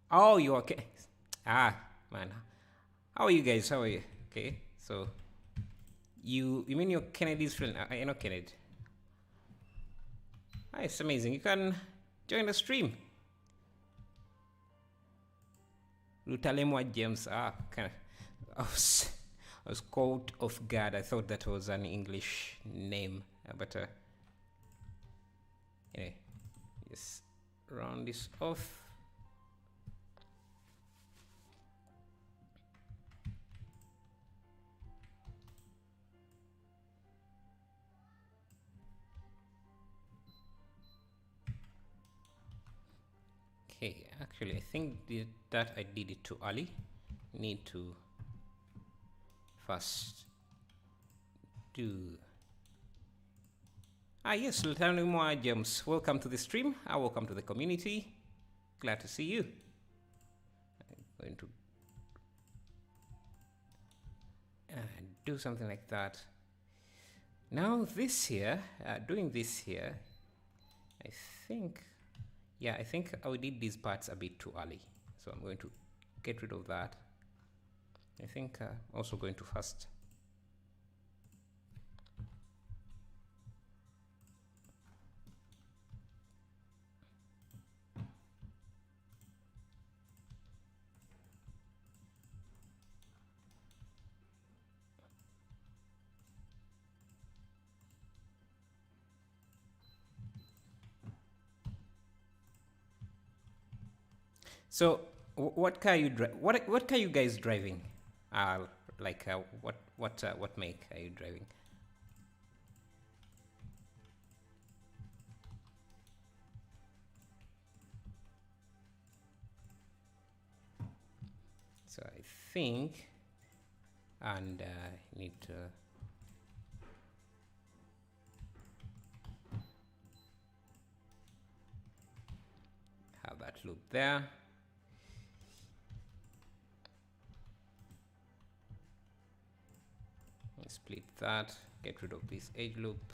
Oh, you are okay? Man, how are you guys? How are you? Okay, so you mean you're Kennedy's friend? I know Kennedy. It's amazing. You can join the stream. Lutalemwa James. Kind of. I was caught off guard. I thought that was an English name, but anyway, just round this off. Okay, actually, I think that I did it too early. Need to first do. Yes, Lieutenant Moa James, welcome to the stream. Welcome to the community. Glad to see you. I'm going to do something like that. Now this here, doing this here, I think I did these parts a bit too early. So I'm going to get rid of that. I think also going to first So what car you what car you guys driving? What make are you driving? So I think and need to have that loop there. Split that, get rid of this edge loop.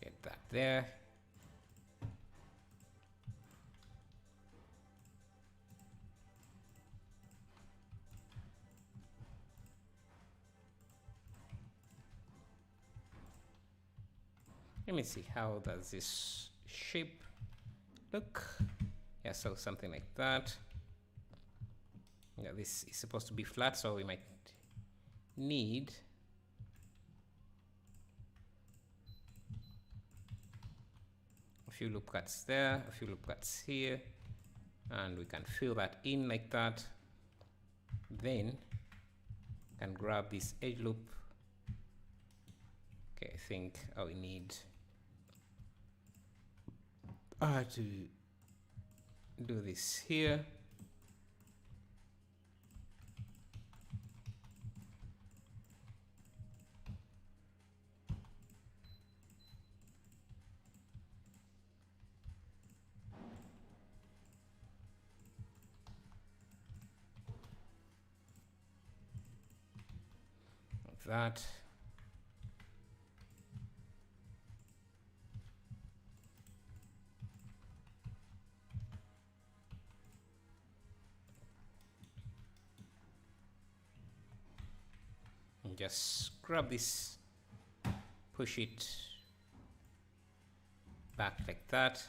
Get that there. Let me see, how does this shape look? Yeah, so something like that. Yeah, this is supposed to be flat, so we might need a few loop cuts there, a few loop cuts here, and we can fill that in like that. Then can grab this edge loop. Okay, I think we need to do this here. Like that. Just grab this, push it back like that.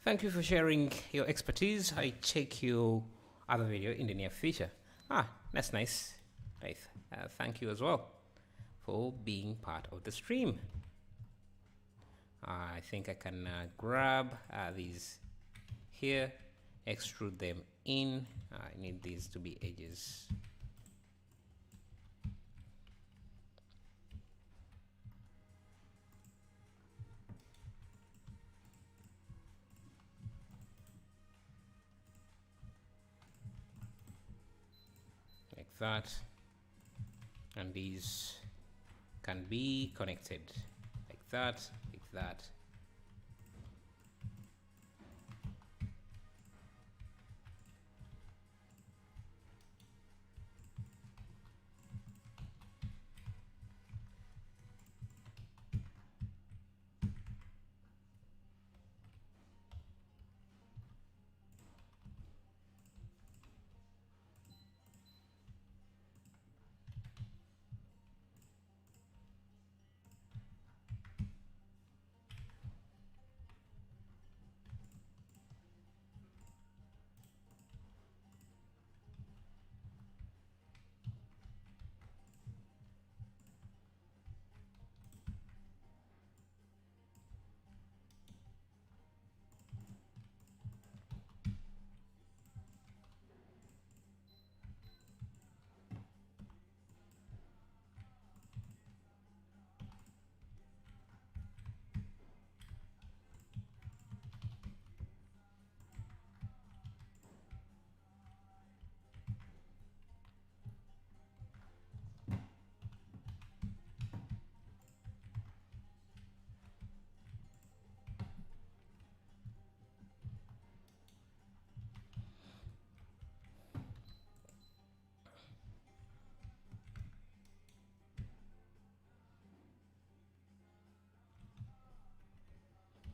Thank you for sharing your expertise. I check your other video in the near future. That's nice. Nice. Thank you as well for being part of the stream. I think I can grab these here, extrude them in. I need these to be edges. Like that, and these can be connected like that, like that.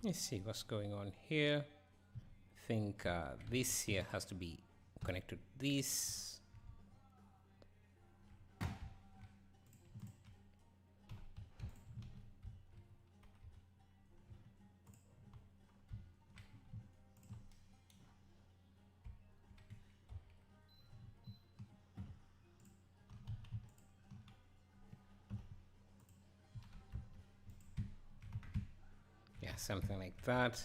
Let's see what's going on here. I think this here has to be connected to this. something like that.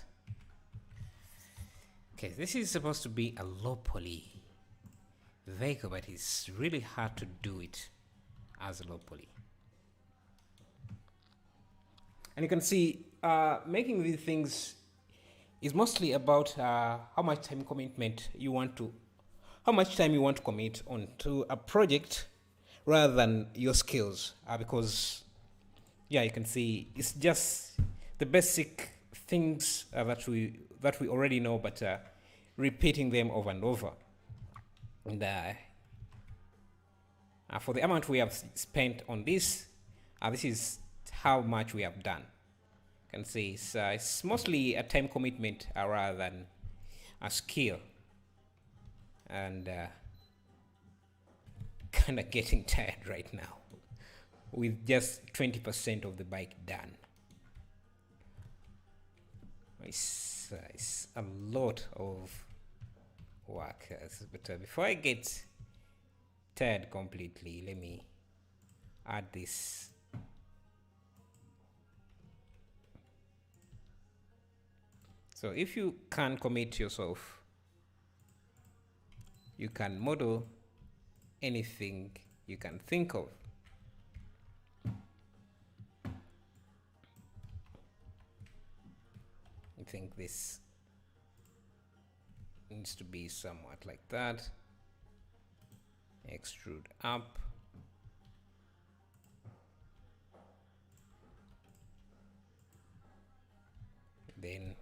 Okay, this is supposed to be a low poly vehicle, but it's really hard to do it as a low poly. And you can see making these things is mostly about how much time commitment you want to, how much time you want to commit onto a project rather than your skills. Because yeah, you can see it's just the basic things that we already know, but repeating them over and over. And for the amount we have spent on this, this is how much we have done. You can see it's mostly a time commitment rather than a skill. And kind of getting tired right now with just 20% of the bike done. It's a lot of work, but before I get tired completely, let me add this. So if you can commit yourself, you can model anything you can think of. I think this needs to be somewhat like that. Extrude up. Then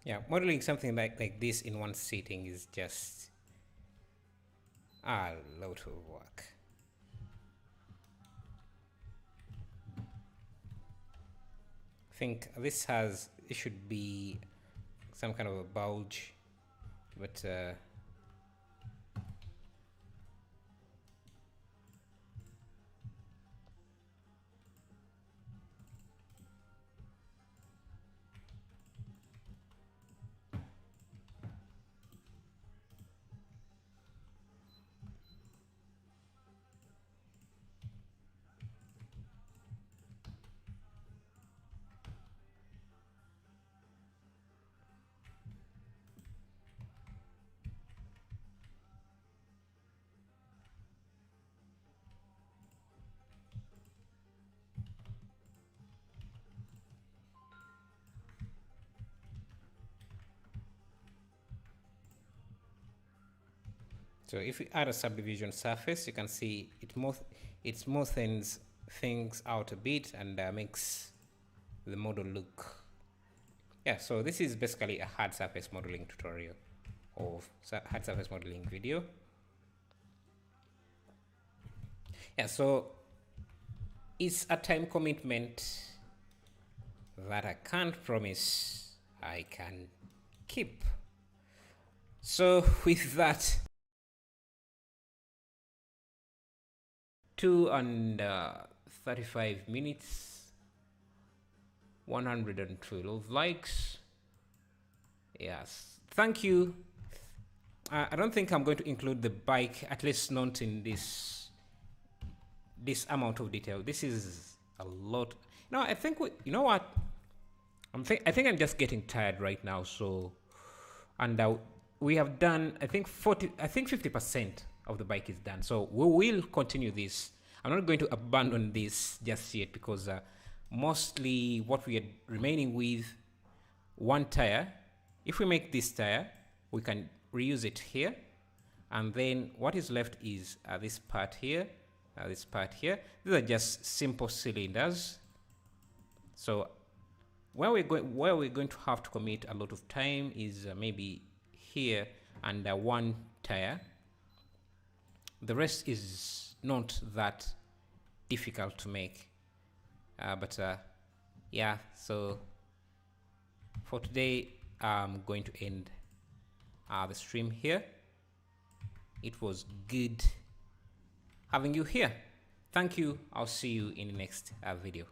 yeah, modeling something like this in one sitting is just a lot of work. I think this it should be some kind of a bulge, but so if we add a subdivision surface, you can see it smoothens things out a bit and makes the model look. Yeah, so this is basically a hard surface modeling tutorial or hard surface modeling video. Yeah, so it's a time commitment that I can't promise I can keep. So with that, 2:35 minutes, 112 likes. Yes, thank you. I don't think I'm going to include the bike, at least not in this amount of detail. This is a lot. No, I think you know what? I think I'm just getting tired right now. So, and we have done, I think 50% of the bike is done. So we will continue this. I'm not going to abandon this just yet because mostly what we are remaining with, one tire. If we make this tire, we can reuse it here. And then what is left is this part here, this part here. These are just simple cylinders. So where we're going to have to commit a lot of time is maybe here and one tire. The rest is not that difficult to make, but yeah, so for today I'm going to end the stream here. It was good having you here. Thank you. I'll see you in the next video.